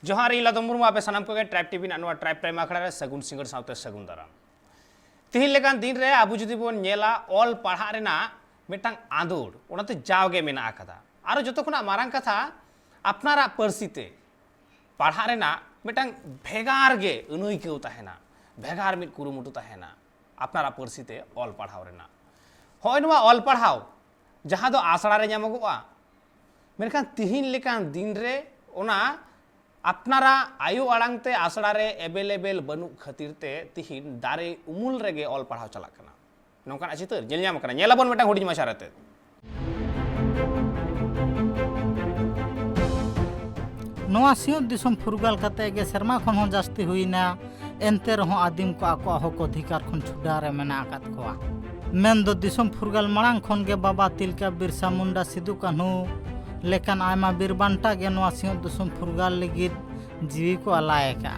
जोहार इला मुर्मू आपे सानाम को ट्राइब टीवी ना ट्राइब टाइम आखड़ा रे सगुन सिंगर साउते सगुन दाराम तिहिन लेकान दिन रे आबु जुदी बोन नेला ऑल पढ़ा रेना मिटांग आंदोड़ ओनाते जावगे मेना आकादा आरो जतो खुना मारांग कथा अपनारा पर्सिते पढ़ा रेना मिटांग भेगार गे अनइकेउ ताहेना भेगार मिट कुरुमुटु ताहेना अपनारा पर्सिते ऑल पढ़ाव रेना होय नवा ऑल पढ़ाव जहां दो आसड़ा रे ᱧᱟᱢᱚᱜᱚᱜᱼᱟ मेनखान तिहिन लेकान दिन रे ओना अपनारा आयु आड़ांगते आसड़ा रे एवेलेबल बनू खातिरते तिहिन दारे उमुल रेगे ऑल पढ़ाव चलाक कना नोंकान चितर जेल ᱧᱟᱢ कना ᱧᱮᱞᱟᱵᱚᱱ मिटांग हुडिᱧ माछा रते नोआ सियोत दिसम फुरगाल कते गे शर्मा खन हो जास्ती हुईना एनते रहो आदिम को आको हक अधिकार खन छुडारे मेना आकात कोआ मेन दो दिसम फुरगाल मांग खन गे बाबा तिलका बिरसा मुंडा सिदु कान्हू लेकिन आयमा बिरबांटा गे नोआ सियोत दिसम फुरगाल लगिद जीवी को अलाय का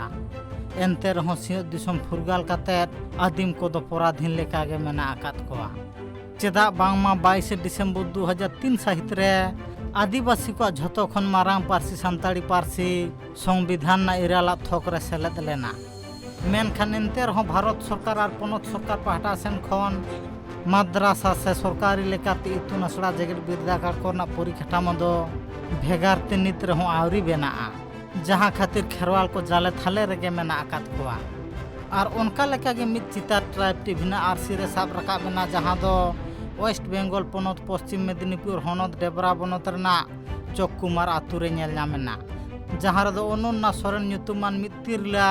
एनते रहो सियोत दिसम फुरगाल कते आदिम को दो पराधीन लेका गे मेना आकात कोआ चेदा बांगमा 22 दिसंबर 2003 साहित रे आदिवासी को झतो खन मारांग पारसी सान्ताड़ी पारसी संविधान ना इराला थोक रे सेलेद लेना मेनखान एनते रहो भारत सरकार और पनत सरकार पाहटा सेन खन माद्रासा से सरकारी लेकाते इतुन असड़ा जेगेट बिरदागार कोना परीक्षा मदो भेगारते नित रहो आवरी बेना जहां खातिर खेरवाल को जाले थाले रेगे मेना आकात कोआ और उनका लेका गे मित चिता ट्राइब टीवी ना आरसी रे साब रका बेना जहां दो वेस्ट बेंगल पनत पश्चिम मेदिनीपुर हनत डेबरा बनत रना चौकुमार आतु रे नेल नामेना जहां रे अनन्ना सोरेन ᱧᱩᱛᱩᱢᱟᱱ मित तिरला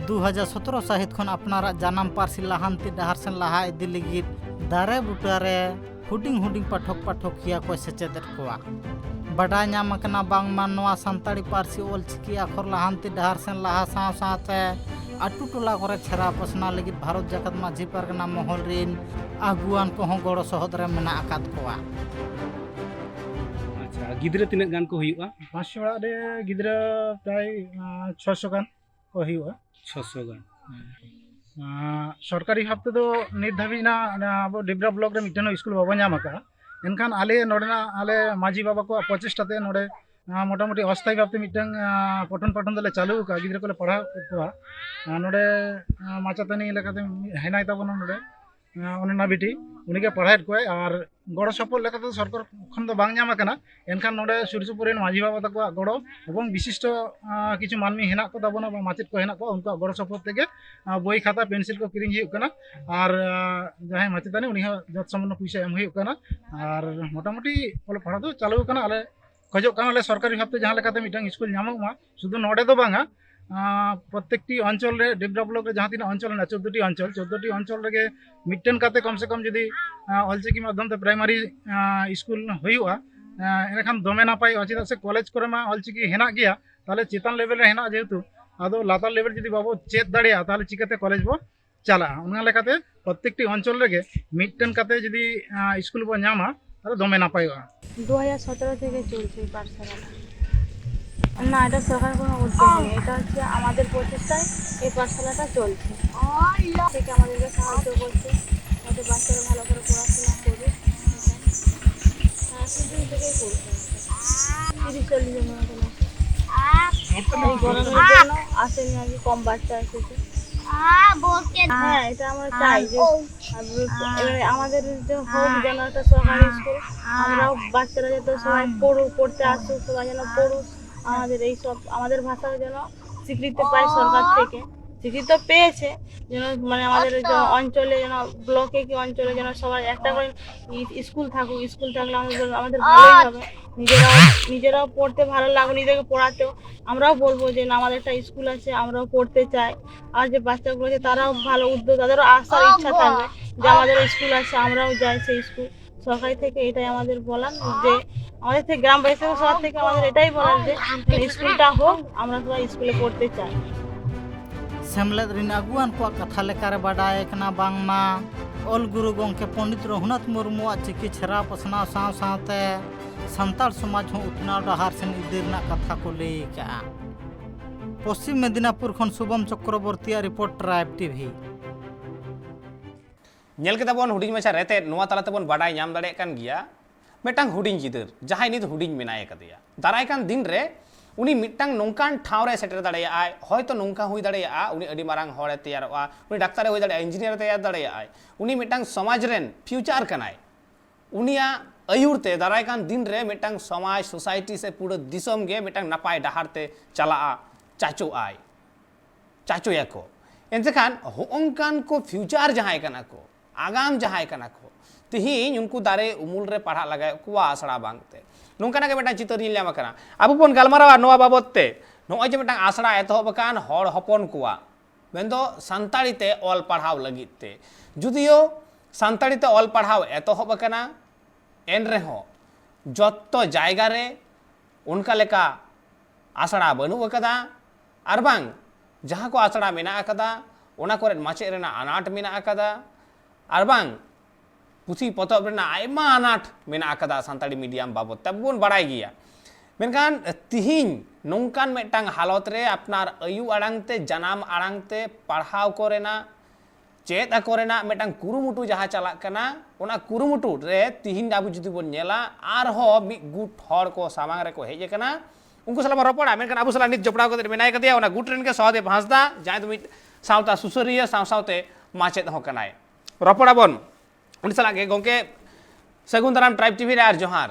2017 साहित खन अपनारा जानम पारसी लाहांती डहार सेन लाहा इदी लगिद दारे बुटारे हुडिंग हुडिंग पाठक किया को सेचेदत कोआ बड़ा नाम कना बांगमा नोआ सान्ताड़ी पारसी ओलचिकी आखर लाहांती डहार सेन लाहा साव साथे आटू टोला करे छेरा पसना लगिद भारत जगत माझी परगना महल रिन आगुआन को हो गड़ो सहद रे मेना आकात कोआ अच्छा गिद्रा तिना गान को हुयुआ 500 ओड़ा रे गिद्रा प्राय 600 गान को हुयुआ 600 गान सरकारी भाव तेदो नित धाबिना अब डिब्रा ब्लॉक रे मिटन स्कूल बाबा नाम का एनखान आले नोडेना आले माझी बाबा को प्रचेष्टाते नोडे मोटामुटी अस्थायी भावते मिटन पठन पाठन दले चालू का गिद्रा को पढ़ा कोआ नोडे माचातानी लेकाते हेनाय ताबोना नोडे ओनना बिटी उनिगे पढ़ाएत कोय और गड़ो सपोर्ट लेकाते सरकार खन दो बांग नाम कना एनखान नोडे सुरसुपुरेन माझी बाबा तको गड़ो एवं विशिष्ट किछु मानमी हेना को ताबोना माचित को हेना को उनका गड़ो सपोर्ट तेगे बोई खाता पेंसिल को किरिंग हुयुक कना और जहां माचितानी उनी जत सम्मान पैसा एम हुयुक कना और मोटामुटी ओल पढ़ा दो चालू कना आले खजो कना ले सरकारी भावते जहां लेकाते मिटन स्कूल नाममा शुधु नोडे दो बांगा प्रत्येकटी अंचल रे डिब्रा ब्लॉक रे जहां तीन अंचल ना 14टी अंचल रे मिटन काते कम से कम जदी ऑलचिकी माध्यम ते प्राइमरी स्कूल हुयुआ एनखान दोमे नापाय अचिदा से कॉलेज करे मा ऑलचिकी हेना गया ताले चेतन लेवल रे हेना जेतु आदो लातार लेवल जदी बाबू चेत दाड़िया ताले चिकाते कॉलेज बो चला उना लेकाते प्रत्येकटी अंचल रे मिटन काते जदी स्कूल बो नामा ताले दोमे नापायआ 2017 থেকে চলছে পাঠশালাটা না এটা সরকার কোনো উদ্যোগ নেই এটা হচ্ছে আমাদের প্রচেষ্টায় এই পাঠশালাটা চলছে থেকে আমাদেরকে সাহায্য করছে যাতে বাচ্চারা ভালো করে পড়াশোনা করে শুধু থেকেই করছে 30-40 জন মতো এই গরমের জন্য আসেনি আগে কম বাচ্চা এসেছে হ্যাঁ এটা আমরা চাই যে এবারে আমাদের যে হোক যেন একটা সরকারি স্কুল আমরাও বাচ্চারা যাতে সবাই পড়তে আসুক সবাই যেন পড়ুক আমাদের এই সব আমাদের ভাষা যেন স্বীকৃতি পায় সরকার থেকে স্বীকৃতি পেয়েছে যেন মানে আমাদের যে অঞ্চলে যেন ব্লকে কি অঞ্চলে যেন সবাই একটা করে স্কুল থাকুক স্কুল থাকলে আমাদের ভালোই হবে নিজেরাও পড়তে ভালো লাগবে নিজেকে পড়াতেও আমরাও বলবো যে না আমাদের একটা স্কুল আছে আমরাও পড়তে চাই আর যে বাচ্চাগুলো আছে তারাও ভালো উদ্যোগ তাদেরও আসার ইচ্ছা থাকবে যে আমাদের স্কুল আছে আমরাও যাই সেই স্কুল সরকারি থেকে এটাই আমাদের বলার যে আমাদের থেকে গ্রামবাসী শহর থেকে আমাদের এটাই বলার যে স্কুলটা হোক আমরা সবাই স্কুলে পড়তে চাই सेमलेद रिन अगुआन को कथा लेकारे बाडाय कना बांगमा ओल गुरु गोंके पंडित रघुनाथ मुर्मू चिकी छेरा पसना साव सावते संताल समाज हो उतना डहार सेन इदिरना कथा को ले का पश्चिम मेदिनीपुर खन शुभम चक्रवर्ती रिपोर्ट ट्राइब टीवी नेल के तबन हुडिंग माछा रेते नोआ तला तबन बाडाय नाम दाड़े कान गिया मेटांग हुडिंग जिदर जहां नित हुडिंग मेनाय कदिया दाराय कान दिन रे ᱩᱱᱤ ᱢᱤᱫᱴᱟᱝ ᱱᱚᱝᱠᱟᱱ ᱴᱷᱟᱶ ᱨᱮ ᱥᱮᱴᱮᱨ ᱫᱟᱲᱮᱭᱟᱜᱼᱟᱭ ᱦᱚᱭᱛᱚ ᱱᱚᱝᱠᱟ ᱦᱩᱭ ᱫᱟᱲᱮᱭᱟᱜᱼᱟ ᱩᱱᱤ ᱟᱹᱰᱤ ᱢᱟᱨᱟᱝ ᱦᱚᱲᱮ ᱛᱮᱭᱟᱨᱚᱜᱼᱟ ᱩᱱᱤ ᱰᱟᱠᱛᱟᱨᱮ ᱦᱩᱭ ᱫᱟᱲᱮᱭᱟᱜᱼᱟ ᱤᱧᱡᱤᱱᱤᱭᱟᱨ ᱛᱮᱭᱟᱨ ᱫᱟᱲᱮᱭᱟᱜᱼᱟᱭ ᱩᱱᱤ ᱢᱤᱫᱴᱟᱝ ᱥᱚᱢᱟᱡᱽ ᱨᱮᱱ ᱯᱷᱤᱭᱩᱪᱟᱨ ᱠᱟᱱᱟᱭ ᱩᱱᱤᱭᱟᱜ ᱟᱹᱭᱩᱨ ᱛᱮ ᱫᱟᱨᱟᱭ ᱠᱟᱱ ᱫᱤᱱ ᱨᱮ ᱢᱤᱫᱴᱟᱝ ᱥᱚᱢᱟᱡᱽ ᱥᱳᱥᱟᱭᱴᱤ ᱥᱮ ᱯᱩᱨᱟᱹ ᱫᱤᱥᱚᱢ ᱜᱮ ᱢᱤᱫᱴᱟᱝ ᱱᱟᱯᱟᱭ ᱰᱟᱦᱟᱨ te ᱪᱟᱞᱟᱜᱼᱟ ᱪᱟᱪᱳᱜᱼᱟᱭ ᱪᱟᱪᱳᱭᱟᱠᱚ ᱮᱱᱛᱮᱠᱷᱟᱱ ᱦᱚᱸᱜᱼᱚᱝᱠᱟᱱ ᱠᱚ ᱯᱷᱤᱭᱩᱪᱟᱨ ᱡᱟᱦᱟᱸᱭ ᱠᱟᱱᱟ ᱠᱚ ᱟᱜᱟᱢ ᱡᱟᱦᱟᱸᱭ ᱠᱟᱱᱟ ᱠᱚ ᱛᱤᱦᱤᱧ ᱩᱱᱠᱩ ᱫᱟᱨᱮ ᱩᱢᱩᱞ ᱨᱮ ᱯᱟᱲᱦᱟᱜ ᱞᱟᱜᱟᱣ ᱠᱚᱣᱟ ᱟᱥᱲᱟ ᱵᱟᱝᱛᱮ ᱱᱚᱝᱠᱟᱱᱟᱜ ᱜᱮ ᱢᱤᱫᱴᱟᱝ ᱪᱤᱛᱟᱹᱨ ᱧᱮᱞ ᱧᱟᱢ ᱟᱠᱟᱱᱟ ᱟᱵᱚ ᱵᱚᱱ ᱜᱟᱞᱢᱟᱨᱟᱣᱟ ᱱᱚᱣᱟ ᱵᱟᱵᱚᱫ te ᱱᱚᱜᱼᱚᱭ ᱡᱮ ᱢᱤᱫᱴᱟᱝ ᱟᱥᱲᱟ ᱮᱛᱚᱦᱚᱵ ᱟᱠᱟᱱ ᱦᱚᱲ ᱦᱚᱯᱚᱱ ᱠᱚᱣᱟᱜ ᱢᱮᱱᱫᱚ ᱥᱟᱱᱛᱟᱲᱤ te ᱚᱞ ᱯᱟᱲᱦᱟᱣ ᱞᱟᱹᱜᱤᱫ te ᱡᱩᱫᱤᱭᱳ ᱥᱟᱱᱛᱟᱲᱤ te ᱚᱞ ᱯᱟᱲᱦᱟᱣ ᱮᱛᱚᱦᱚᱵ ᱟᱠᱟᱱᱟ ᱮᱱ ᱨᱮᱦᱚᱸ ᱡᱚᱛᱚ ᱡᱟᱭᱜᱟ ᱨᱮ ᱚᱱᱠᱟ ᱞᱮᱠᱟ ᱟᱥᱲᱟ ᱵᱟᱹᱱᱩᱜ ᱟᱠᱟᱫᱟ ᱟᱨ ᱵᱟᱝ ᱡᱟᱦᱟᱸ ko ᱟᱥᱲᱟ ᱢᱮᱱᱟᱜ ᱟᱠᱟᱫᱟ ᱚᱱᱟ ᱠᱚᱨᱮ ᱢᱟᱪᱮᱫ ᱨᱮᱱᱟᱜ ᱟᱱᱟᱴ ᱢᱮᱱᱟᱜ ᱟᱠᱟᱫᱟ ᱟᱨ ᱵᱟᱝ ᱯᱩᱛᱷᱤ ᱯᱚᱛᱚᱵ ᱨᱮᱱᱟᱜ ᱟᱭᱢᱟ ᱟᱱᱟᱴ ᱢᱮᱱᱟᱜ ᱟᱠᱟᱫᱟ ᱥᱟᱱᱛᱟᱲᱤ ᱢᱤᱰᱤᱭᱟᱢ ᱵᱟᱵᱚᱫ te ᱟᱵᱚ ᱵᱚᱱ ᱵᱟᱲᱟᱭ ᱜᱮᱭᱟ ᱢᱮᱱᱠᱷᱟᱱ ᱛᱤᱦᱤᱧ ᱱᱚᱝᱠᱟन ᱢᱤᱫᱴᱟᱝ ᱦᱟᱞᱚᱛ ᱨᱮ ᱟᱯᱱᱟᱨ ᱟᱭᱩ ᱟᱲᱟᱝ te ᱡᱟᱱᱟᱢ ᱟᱲᱟᱝ te ᱯᱟᱲᱦᱟᱣ ᱠᱚᱨᱮᱱᱟᱜ ᱪᱮᱫ ᱟᱠᱚᱨᱮᱱᱟᱜ ᱢᱤᱫᱴᱟᱝ ᱠᱩᱨᱩᱢᱩᱴᱩ ᱡᱟᱦᱟᱸ ᱪᱟᱞᱟᱜ ᱠᱟᱱᱟ ᱚᱱᱟ ᱠᱩᱨᱩᱢᱩᱴᱩ ᱨᱮ ᱛᱤᱦᱤᱧ ᱟᱵᱚ ᱡᱩᱫᱤ ᱵᱚᱱ ᱧᱮᱞᱟ ᱟᱨᱦᱚᱸ ᱢᱤᱫ ᱜᱩᱴ ᱦᱚᱲ ᱠᱚ ᱥᱟᱢᱟᱝ ᱨᱮᱠᱚ ᱦᱮᱡ ᱟᱠᱟᱱᱟ ᱩᱱᱠᱩ ᱥᱟᱞᱟᱜ ᱵᱚᱱ ᱨᱚᱯᱚᱲᱟ ᱢᱮᱱᱠᱷᱟन ᱟᱵᱚ ᱥᱟᱞᱟᱜ ᱱᱤᱛ ᱡᱚᱯᱲᱟᱣ ᱠᱟᱛᱮ ᱢᱮᱱᱟᱭ ᱠᱟᱫᱮᱭᱟ ᱚᱱᱟ ᱜᱩᱴ ᱨᱮᱱ ᱜᱮ ᱥᱚᱦᱚᱫᱮᱵ ᱦᱟᱸᱥᱫᱟ ᱡᱟᱦᱟᱸᱭ ᱫᱚ ᱢᱤᱫ ᱥᱟᱶᱛᱟ ᱥᱩᱥᱟᱹᱨᱤᱭᱟᱹ ᱥᱟᱶᱛᱮ ᱢᱟᱪᱮᱫ ᱦᱚᱸ ᱠᱟᱱᱟᱭ ᱨᱚᱯᱚᱲᱟᱵᱚᱱ ᱩᱱᱤ ᱥᱟᱞᱟᱜ ᱜᱮ ᱜᱚᱝᱠᱮ ᱥᱟᱹᱜᱩᱱ ᱫᱟᱨᱟᱢ ᱴᱨᱟइब ᱴᱤভি ᱨᱮ ᱟᱨ ᱡᱚᱦᱟᱨ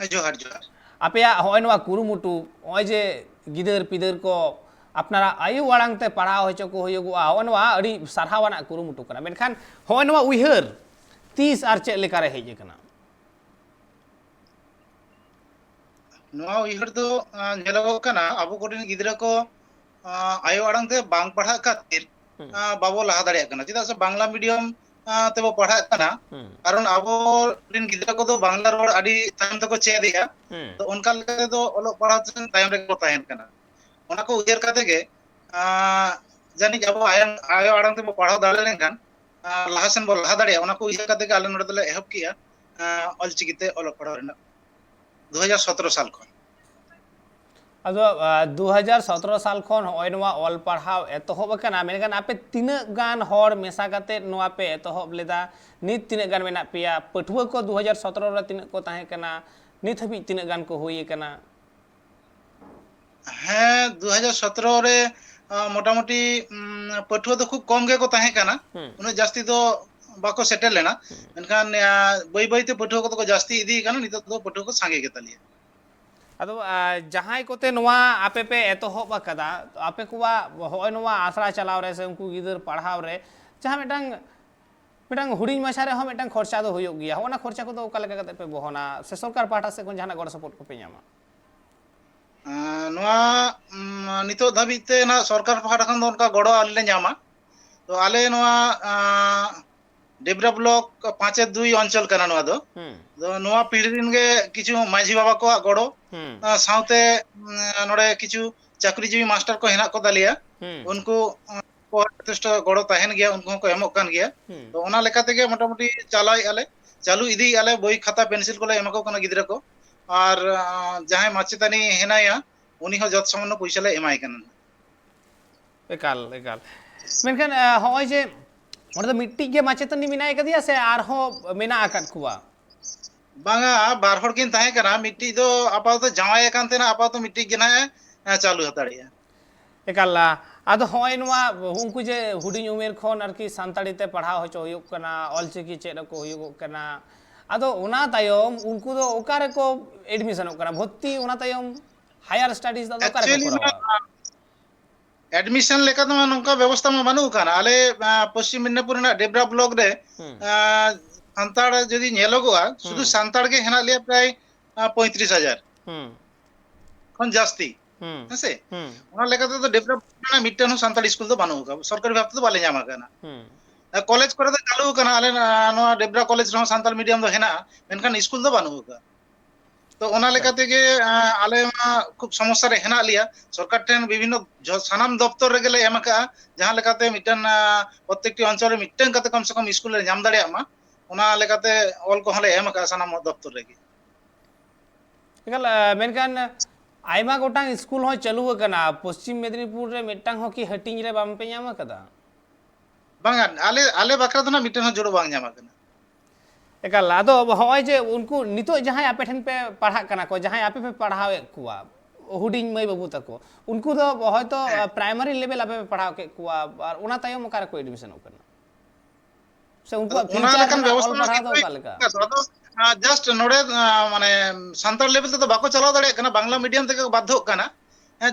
ᱡᱚᱦᱟᱨ ᱡᱚᱦᱟर ᱟᱯᱮᱭᱟᱜ ᱦᱚᱸᱜᱼᱚᱭ ᱱᱚᱣᱟ ᱠᱩᱨᱩᱢᱩᱴᱩ ᱦᱚᱸᱜᱼᱚᱭ ᱡᱮ ᱜᱤᱫᱟᱹᱨ ᱯᱤᱫᱟᱹᱨ ᱠᱚ ᱟᱯᱱᱟᱨᱟᱜ ᱟᱭᱩ ᱟᱲᱟᱝ te ᱯᱟᱲᱦᱟᱣ ᱦᱚᱪᱚ ᱠᱚ ᱦᱩᱭᱩᱜᱚᱜᱼᱟ ᱦᱚᱸᱜᱼᱚᱭ ᱱᱚᱣᱟ ᱟᱹᱰᱤ ᱥᱟᱨᱦᱟᱣᱟᱱᱟᱜ ᱠᱩᱨᱩᱢᱩᱴᱩ ᱠᱟᱱᱟ ᱢᱮᱱᱠᱷᱟᱱ ᱦᱚᱸᱜᱼᱚᱭ ᱱᱚᱣᱟ ᱩᱭᱦᱟᱹᱨ ᱛᱤᱥ ᱟᱨ ᱪᱮᱫ ᱞᱮᱠᱟ ᱨᱮ ᱦᱮᱡ ᱟᱠᱟᱱᱟ ᱱᱚᱣᱟ ᱩᱭᱦᱟᱹᱨ ᱫᱚ ᱧᱮᱞᱚᱜᱚᱜ ᱠᱟᱱᱟ ᱟᱵᱚ ᱠᱚᱨᱮᱱ ᱜᱤᱫᱽᱨᱟᱹ ᱠᱚ ᱟᱭᱳ ᱟᱲᱟᱝ ᱛᱮ ᱵᱟᱝ ᱯᱟᱲᱦᱟᱜ ᱠᱷᱟᱹᱛᱤᱨ ᱵᱟᱵᱚ ᱞᱟᱦᱟ ᱫᱟᱲᱮᱭᱟᱜ ᱠᱟᱱᱟ ᱪᱮᱫᱟᱜ ᱥᱮ ᱵᱟᱝᱞᱟ ᱢᱤᱰᱤᱭᱟᱢ ᱛᱮᱵᱚ ᱯᱟᱲᱦᱟᱜ ᱠᱟᱱᱟ ᱠᱟᱨᱚᱱ ᱟᱵᱚ ᱨᱮᱱ ᱜᱤᱫᱽᱨᱟᱹ ᱠᱚᱫᱚ ᱵᱟᱝᱞᱟ ᱨᱚᱲ ᱟᱹᱰᱤ ᱛᱟᱭᱚᱢ ᱛᱮᱠᱚ ᱪᱮᱫᱮᱜᱼᱟ ᱛᱚ ᱚᱱᱠᱟ ᱞᱮᱠᱟ ᱛᱮᱫᱚ ᱚᱞᱚᱜ ᱯᱟᱲᱦᱟᱣ ᱛᱟᱭᱚᱢ ᱨᱮᱜᱮ ᱠᱚ ᱛᱟᱦᱮᱱ ᱠᱟᱱᱟ ᱚᱱᱟ ᱠᱚ ᱩᱭᱦᱟᱹᱨ ᱠᱟᱛᱮ ᱜᱮ ᱡᱟᱹᱱᱤᱡ ᱟᱵᱚ ᱟᱭᱳ ᱟᱲᱟᱝ ᱛᱮᱵᱚ ᱯᱟᱲᱦᱟᱣ ᱫᱟᱲᱮ ᱞᱮᱱᱠᱷᱟᱱ ᱞᱟᱦᱟ ᱥᱮᱱ ᱵᱚ ᱞᱟᱦᱟ ᱫᱟᱲᱮᱭᱟᱜᱼᱟ ᱚᱱᱟ ᱠᱚ ᱩᱭᱦᱟᱹᱨ ᱠᱟᱛᱮ ᱜᱮ ᱟᱞᱮ ᱱᱚᱰᱮ ᱫᱚᱞᱮ ᱮᱦᱚᱵ ᱠᱮᱜᱼᱟ ᱚᱞᱪᱤᱠᱤ te ᱚᱞᱚᱜ ᱯᱟᱲᱦᱟᱣ ᱨᱮᱱᱟᱜ 2017 साल खन ᱟᱫᱚ 2017 ᱥᱟᱞ ᱠᱷᱚᱱ ᱦᱚᱸᱜᱼᱚᱭ ᱱᱚᱣᱟ ᱚᱞ ᱯᱟᱲᱦᱟᱣ ᱮᱛᱚᱦᱚᱵ ᱟᱠᱟᱱᱟ ᱢᱮᱱᱠᱷᱟᱱ ᱟᱯᱮ ᱛᱤᱱᱟᱹᱜ ᱜᱟᱱ ᱦᱚᱲ ᱢᱮᱥᱟ ᱠᱟᱛᱮ ᱱᱚᱣᱟ ᱯᱮ ᱮᱛᱚᱦᱚᱵ ᱞᱮᱫᱟ ᱱᱤᱛ ᱛᱤᱱᱟᱹᱜ ᱜᱟᱱ ᱢᱮᱱᱟᱜ ᱯᱮᱭᱟ ᱯᱟᱹᱴᱷᱩᱣᱟᱹ ᱠᱚ 2017 ᱨᱮ ᱛᱤᱱᱟᱹᱜ ᱠᱚ ᱛᱟᱦᱮᱸ ᱠᱟᱱᱟ ᱱᱤᱛ ᱦᱟᱹᱵᱤᱡ ᱛᱤᱱᱟᱹᱜ ᱜᱟᱱ ᱠᱚ ᱦᱩᱭ ᱟᱠᱟᱱᱟ ᱦᱮᱸ 2017 रे मोटामुटी पठुआ तो खूब कम गे को ताहे काना उन्हें जास्ती तो बाको सेटल लेना मेनखान बई बई ते पठुआ को तो जास्ती इदी काना नितो तो पठुआ को सांगे के तालिया ᱟᱫᱚ ᱡᱟᱦᱟᱸᱭ ᱠᱚᱛᱮ ᱱᱚᱣᱟ ᱟᱯᱮ ᱯᱮ ᱮᱛᱚᱦᱚᱵ ᱟᱠᱟᱫᱟ ᱟᱯᱮ ᱠᱚᱣᱟᱜ ᱦᱚᱸᱜᱼᱚᱭ ᱱᱚᱣᱟ ᱟᱥᱲᱟ ᱪᱟᱞᱟᱣ ᱨᱮ ᱥᱮ ᱩᱱᱠᱩ ᱜᱤᱫᱟᱹᱨ ᱯᱟᱲᱦᱟᱣ ᱨᱮ ᱡᱟᱦᱟᱸ ᱢᱤᱫᱴᱟᱝ ᱦᱩᱰᱤᱧ ᱢᱟᱪᱷᱟ ᱨᱮᱦᱚᱸ ᱢᱤᱫᱴᱟᱝ ᱠᱷᱚᱨᱪᱟ ᱫᱚ ᱦᱩᱭᱩᱜ ᱜᱮᱭᱟ ᱚᱱᱟ ᱠᱷᱚᱨᱪᱟ ᱠᱚᱫᱚ ᱚᱠᱟ ᱞᱮᱠᱟ ᱠᱟᱛᱮ ᱯᱮ ᱵᱚᱦᱚᱱᱟ ᱥᱮ ᱥᱚᱨᱠᱟর ᱯᱟᱦᱴᱟ ᱥᱮᱫ ᱠᱷᱚᱱ ᱡᱟᱦᱟᱱᱟᱜ ᱜᱚᱲᱚ ᱥᱚᱯᱚᱦᱚᱫ ᱠᱚᱯᱮ ᱧᱟᱢᱟ ᱱᱚᱣᱟ ᱱᱤᱛᱚᱜ ᱫᱷᱟᱹᱵᱤᱡ ᱛᱮ ᱱᱟ ᱥᱚᱨᱠᱟর ᱯᱟᱦᱴᱟ ᱠᱷᱚᱱ ᱫᱚ ᱚᱱᱠᱟ ᱜᱚᱲᱚ ᱟᱞᱮ ᱞᱮ ᱧᱟᱢᱟ तो आले नोआ डेबरा ब्लॉक 5-2 अंचल कना नोआ दो नोआ पीढ़ी दिन गे किछु माझी बाबा को गड़ो साउते नोडे किछु चाकरीजीवी मास्टर को हेना को दालिया उनको को यथेष्ट गड़ो ताहेन गया उनको को एमोक कान गया तो ओना लेका तेगे मोटामुटी चालाई आले चालू इदी आले बोई खाता पेंसिल को ले एमको कना गिद्रा को और जहां माचेतानी हेनाया उनी हो जत सामान्य पैसा ले एमाय कना एकाल एकाल मेनखान हॉय जे ओंडे दो मिट्टी गे माचेतनी मिनाय कदिया से आरहो मेना आकाद कुआ बांगा बार हर किन ताहे कना मिट्टी दो आपातत जावाय कान तेना आपातत मिट्टी गे ना चालू हताड़िया एकाल आदो हॉय नोआ उनको जे हुडिंग उमेर खोन आरकी सानताड़ी ते पढ़ाव होचो हुयुग कना ऑलचिकी चेड को हुयुग कना आदो ओना तायम उनको दो ओकारे को एडमिशन कना भर्ती ओना तायम हायर स्टडीज दा ओकारे को करावा एडमिशन लेका तो नौका व्यवस्था में बानू काना आले पश्चिम मिदनापुर ना डेबरा ब्लॉक रे सांताड़ जदि नेलोगोआ शुधु सांताड़ के हेना लिया प्राय 35,000 खन जास्ती हसे ओना लेका तो डेबरा ना मिटन सांताड़ स्कूल तो बानू का सरकारी भाव तो बाले जामा काना कॉलेज करे तो चालू काना आले नो डेबरा कॉलेज रो सांताड़ मीडियम तो हेना मेनखान स्कूल तो बानू का तो ओना लेका तेगे आले खूब समस्या रे हेना लिया सरकार टेन विभिन्न सानाम दफ्तर रे गेले एमका जहां लेकाते मिटन प्रत्येकटी अंचल रे मिटन कते कम से कम स्कूल रे नाम दाड़िया मा ओना लेकाते ऑल को हले एमका सानाम दफ्तर रे एकाल मेनखान आयमा गोटांग स्कूल हो चालू कना पश्चिम मेदिनीपुर रे मिटांग हो की हटिंग रे बाम पे ᱧᱟᱢ कदा बांगा आले आले बकरा तो ना मिटन हो जोड़ो बांग ᱧᱟᱢ कना एकाल आदो हॉय जे उनको नितो जहां आपे ठन पे पढ़ा कना को जहां आपे पे पढ़ावे कुआ हुडिंग मई बाबू तको उनको दो हयतो प्राइमरी लेवल आपे पढ़ाव के कुआ और उना तायम ओकारे को एडमिशन ओकना से उनको ᱚᱱᱟ ᱞᱮᱠᱟᱱ ᱵᱮᱵᱚᱥᱛᱷᱟ ᱢᱟ ᱡᱟᱥᱴ ᱱᱚᱰᱮ ᱢᱟᱱᱮ ᱥᱟᱱᱛᱟᱲ ᱞᱮᱵᱮᱞ ᱛᱮᱫᱚ ᱵᱟᱠᱚ ᱪᱟᱞᱟᱣ ᱫᱟᱲᱮᱭᱟᱜ ᱠᱟᱱᱟ ᱵᱟᱝᱞᱟ ᱢᱤᱰᱤᱭᱟᱢ ᱛᱮᱜᱮ ᱵᱟᱫᱽᱫᱷᱚᱜ ᱠᱟᱱᱟ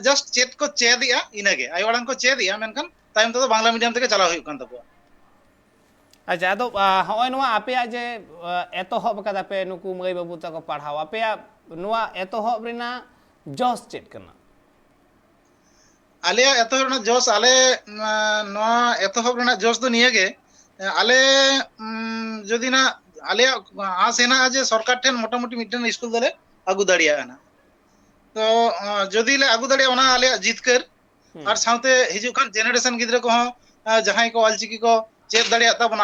ᱡᱟᱥᱴ ᱪᱮᱫ ᱠᱚ ᱪᱮᱫᱮᱜᱼᱟ ᱤᱱᱟᱹᱜᱮ ᱟᱭᱳ ᱟᱲᱟᱝ ᱠᱚ ᱪᱮᱫᱮᱜᱼᱟ ᱢᱮᱱᱠᱷᱟन ᱛᱟᱭᱚᱢ ᱛᱮᱫᱚ ᱵᱟᱝᱞᱟ ᱢᱤᱰᱤᱭᱟᱢ ᱛᱮᱜᱮ ᱪᱟᱞᱟᱣ ᱦᱩᱭᱩᱜ ᱠᱟᱱ ᱛᱟᱠᱚᱣᱟ अच्छा तो हॉय नुआ आपे जे एतोहब कदा पे नुकु मई बाबू तको पढ़ाव आपे नुआ एतोहब रिना जॉस चेक करना ᱟᱞᱮᱭᱟᱜ ᱮᱛᱚᱦᱚᱵ ᱨᱮᱱᱟᱜ ᱡᱚᱥ ᱟᱞᱮ ᱱᱚᱣᱟ ᱮᱛᱚᱦᱚᱵ ᱨᱮᱱᱟᱜ ᱡᱚᱥ ᱫᱚ ᱱᱤᱭᱟᱹᱜᱮ ᱟᱞᱮ ᱡᱩᱫᱤ ᱱᱟ ᱟᱞᱮᱭᱟᱜ ᱟᱸᱥ ᱦᱮᱱᱟᱜᱼᱟ ᱡᱮ ᱥᱚᱨᱠᱟর ᱴᱷᱮᱱ মোটামুটি ᱢᱤᱫᱴᱮᱱ ᱥᱠᱩᱞ ᱫᱚᱞᱮ ᱟᱹᱜᱩ ᱫᱟᱲᱮᱭᱟᱜᱼᱟ ᱱᱟ ᱛᱚ ᱡᱩᱫᱤ ᱞᱮ ᱟᱹᱜᱩ ᱫᱟᱲᱮᱭᱟᱜᱼᱟ ᱚᱱᱟ ᱟᱞᱮᱭᱟᱜ ᱡᱤᱛᱠᱟᱹᱨ ᱟᱨ ᱥᱟᱶᱛᱮ ᱦᱤᱡᱩᱜ ᱠᱟᱱ ᱡᱮᱱᱟᱨᱮᱥᱚᱱ ᱜᱤᱫᱽᱨᱟᱹ ᱠᱚᱦᱚᱸ ᱡᱟᱦᱟᱸᱭ ᱠᱚ ᱚᱞᱪᱤᱠᱤ ᱠᱚ ᱪᱮᱫ ᱫᱟᱲᱮᱭᱟᱜ ᱛᱟᱵᱚᱱᱟ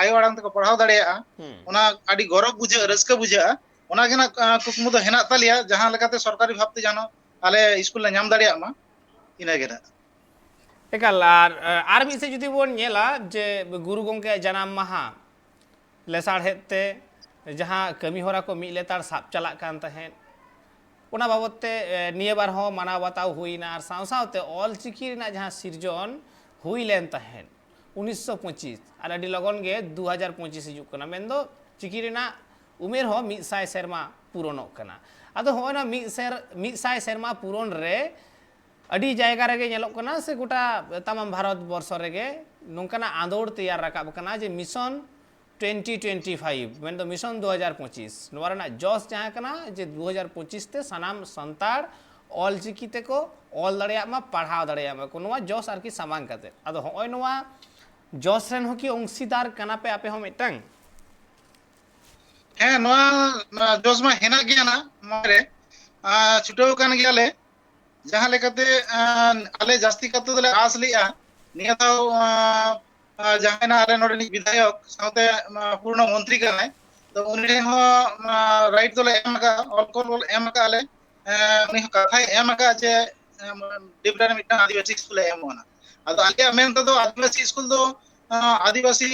ᱟᱭᱳ ᱟᱲᱟᱝ ᱛᱮᱠᱚ ᱯᱟᱲᱦᱟᱣ ᱫᱟᱲᱮᱭᱟᱜᱼᱟ ᱚᱱᱟ ᱟᱹᱰᱤ ᱜᱚᱨᱚᱵ ᱵᱩᱡᱷᱟᱹᱜᱼᱟ ᱨᱟᱹᱥᱠᱟᱹ ᱵᱩᱡᱷᱟᱹᱜᱼᱟ ᱚᱱᱟᱜᱮ ᱱᱟᱜ ᱠᱩᱠᱢᱩ ᱫᱚ ᱦᱮᱱᱟᱜ ᱛᱟᱞᱮᱭᱟ ᱡᱟᱦᱟᱸ ᱞᱮᱠᱟᱛᱮ ᱥᱚᱨᱠᱟরি ᱵᱷᱟᱵᱛᱮ ᱡᱟᱱᱚ ᱟᱞᱮ ᱥᱠᱩᱞ ᱞᱮ ᱧᱟᱢ ᱫᱟᱲᱮᱭᱟᱜ ᱢᱟ ᱤᱱᱟᱹᱜᱮ ᱱᱟᱜ एकाल आर मिसे जुदी बोन नेला जे गुरु गोंके जनाम माहा लेसाड़हेते जहाँ कमी होरा को मिद लेतार साब चलाक कान तहें ओना बाबते निये बार हो मानाव बाताव हुईना आर साव सावते ऑलचिकी रिना जहाँ सिरजन हुई लेन तहें 1925 आर अडी लगन गे 2025 हिजुक कना मेंदो चिकी रिना उमेर हो 100 सेरमा पूरणोग कना आदो होना 100 सेरमा पूरण रे अड़ी जायगा रेगे नेलोग कना से गोटा तमाम भारत वर्ष रेगे नोंकाना आंदोड़ तैयार राकाब कना जे मिशन 2025 मेन दो मिशन 2025 नोवारना जॉस जहाँ कना जे 2025 ते सनाम संताड़ ऑलचिकी ते को ऑल दड़िया मा पढ़ाव दड़िया मा को नोवा जॉस आर की सामान कते अदो होय नोवा जॉस रेन हो की अंशीदार कना पे आपे हो मिटंग ᱦᱮᱸ ᱱᱚᱣᱟ ᱡᱚᱥ ᱢᱟ ᱦᱮᱱᱟᱜ ᱜᱮᱭᱟ ᱱᱟ ᱢᱟᱨᱮ ᱪᱷᱩᱴᱟᱹᱣ ᱠᱟᱱ ᱜᱮᱭᱟᱞᱮ ᱡᱟᱦᱟᱸ ᱞᱮᱠᱟᱛᱮ ᱟᱞᱮ ᱡᱟᱹᱥᱛᱤ ᱠᱟᱛᱮ ᱫᱚᱞᱮ ᱟᱸᱥ ᱞᱮᱜᱼᱟ ᱱᱤᱭᱟᱹ ᱫᱷᱟᱣ ᱡᱟᱦᱟᱸᱭ ᱟᱞᱮ ᱱᱚᱰᱮᱱᱤᱡ ᱵᱤᱫᱷᱟᱭᱚᱠ ᱥᱟᱶᱛᱮ ᱯᱩᱨᱱᱚ ᱢᱚᱱᱛᱨᱤ ᱠᱟᱱᱟᱭ ᱛᱚ ᱩᱱᱤ ᱴᱷᱮᱱ ᱦᱚᱸ ᱨᱟᱭᱤᱴ ᱫᱚᱞᱮ ᱮᱢ ᱟᱠᱟᱫᱼᱟ ᱚᱞ ᱮᱢ ᱟᱠᱟᱫ ᱞᱮ ᱩᱱᱤ ᱦᱚᱸ ᱠᱟᱛᱷᱟᱭ ᱮᱢ ᱟᱠᱟᱫ ᱡᱮ ᱰᱤᱵᱨᱟ ᱨᱮ ᱢᱤᱫᱴᱟᱝ ᱟᱹᱫᱤᱵᱟᱹᱥᱤ ᱥᱠᱩᱞ ᱞᱮ ᱮᱢᱚᱜᱼᱟ ᱟᱫᱚ ᱟᱞᱮᱭᱟᱜ ᱢᱮᱱ ᱛᱮᱫᱚ ᱟᱹᱫᱤᱵᱟᱹᱥᱤ ᱥᱠᱩᱞ ᱫᱚ आदिवासी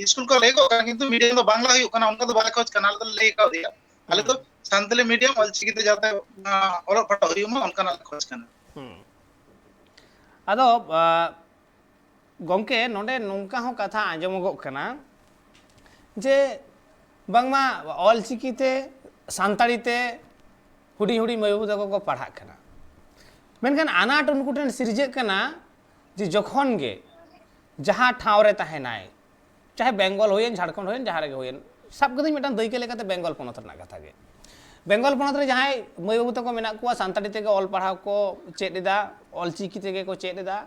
स्कूल को लेको किंतु मीडियम तो बांग्ला हुई kana उनका तो बाले खोज kana तो ले का दिया आले तो सांतली मीडियम ऑलचिकी ते जाते ओलो पढ़ा हुई मा उनका ना खोज kana आदो गोंके नोंडे नोंका हो कथा आंजमगो कना जे बांगमा ऑलचिकी ते सांताड़ी ते हुडी हुडी मयूबू तको को पढ़ा कना मेनखान आनाट उनको ठेन सिरजे कना जे जखन गे जहाँ ठाव रे तहेनाय चाहे बेंगल होयन झारखंड होयन जहाँ रे होयन सब कदि मिटान दैके लेकाते बेंगल पनत रना कथा गे बेंगल पनत रे जहाँ मई बाबू तको मेना कुआ सांताड़ी तेगे ऑल पढ़ाव को चेदेदा ऑलचिकी तेगे को चेदेदा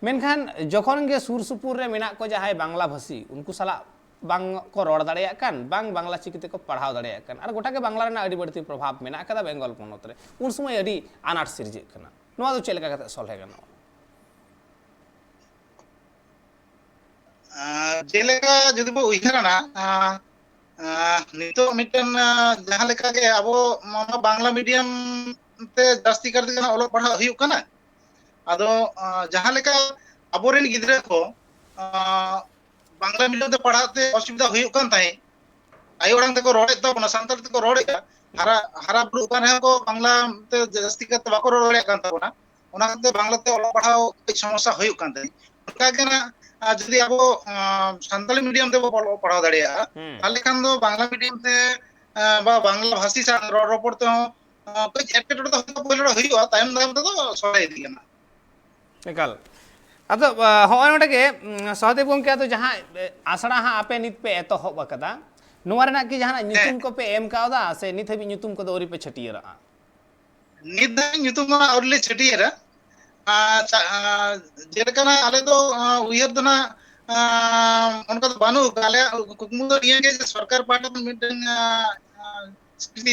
मेनखान जखन गे सुर सुपुर रे मेना को जहाँ बांग्ला भाषी उनको सला बांग को रोड दाड़ेया कान बांग बांग्ला चिकी तेको पढ़ाव दाड़ेया कान आर गोटा के बांग्ला रेना अडी बड़ती प्रभाव मेना कदा बेंगल पनत रे उन समय अडी आनाट सिरजे कना नोआ दो चेलेका कते सलहे गनो जेलेका जुदी बो उइहारना नितो मिटन जहां लेका के अब बांग्ला मीडियम ते जास्ती कर दिना ओलो पढ़ा हुयुक कना आदो जहां लेका अबोरेन गिद्रा को बांग्ला मीडियम ते पढ़ाते असुविधा हुयुक कान ताई आयो अड़ांग ते को रोड़े ताबना सांताल ते को रोड़े हरा बुरु कान को बांग्ला ते जास्ती करते बाको रोड़े कान ताबना ओना ते बांग्ला ते ओलो पढ़ाओ समस्या हुयुक कान ताई उनका के ना जदि अब सान्ताली मीडियम ते पढ़ाव दाड़िया ताले खान दो बांग्ला मीडियम ते बा बांग्ला भाषी सा रोपड़ ते कुछ एटकेटोड़ तो होतो पहले हुयुआ तायम दायम तो सड़े दिगना एकाल अतो होय नोडे के सहदेव गोंके तो जहां आसड़ा हा आपे नित पे एतो होब कदा नोवा रेना की जहां ᱧᱩᱛᱩᱢ को पे एम कावदा से नित हबी ᱧᱩᱛᱩᱢ को दौरी पे छटियरा नित दा ᱧᱩᱛᱩᱢ मा औरले छटियरा जेलकना आले दो उयहर दना उनका तो बानु आले कुकमु दो निया के सरकार पाटा मिटन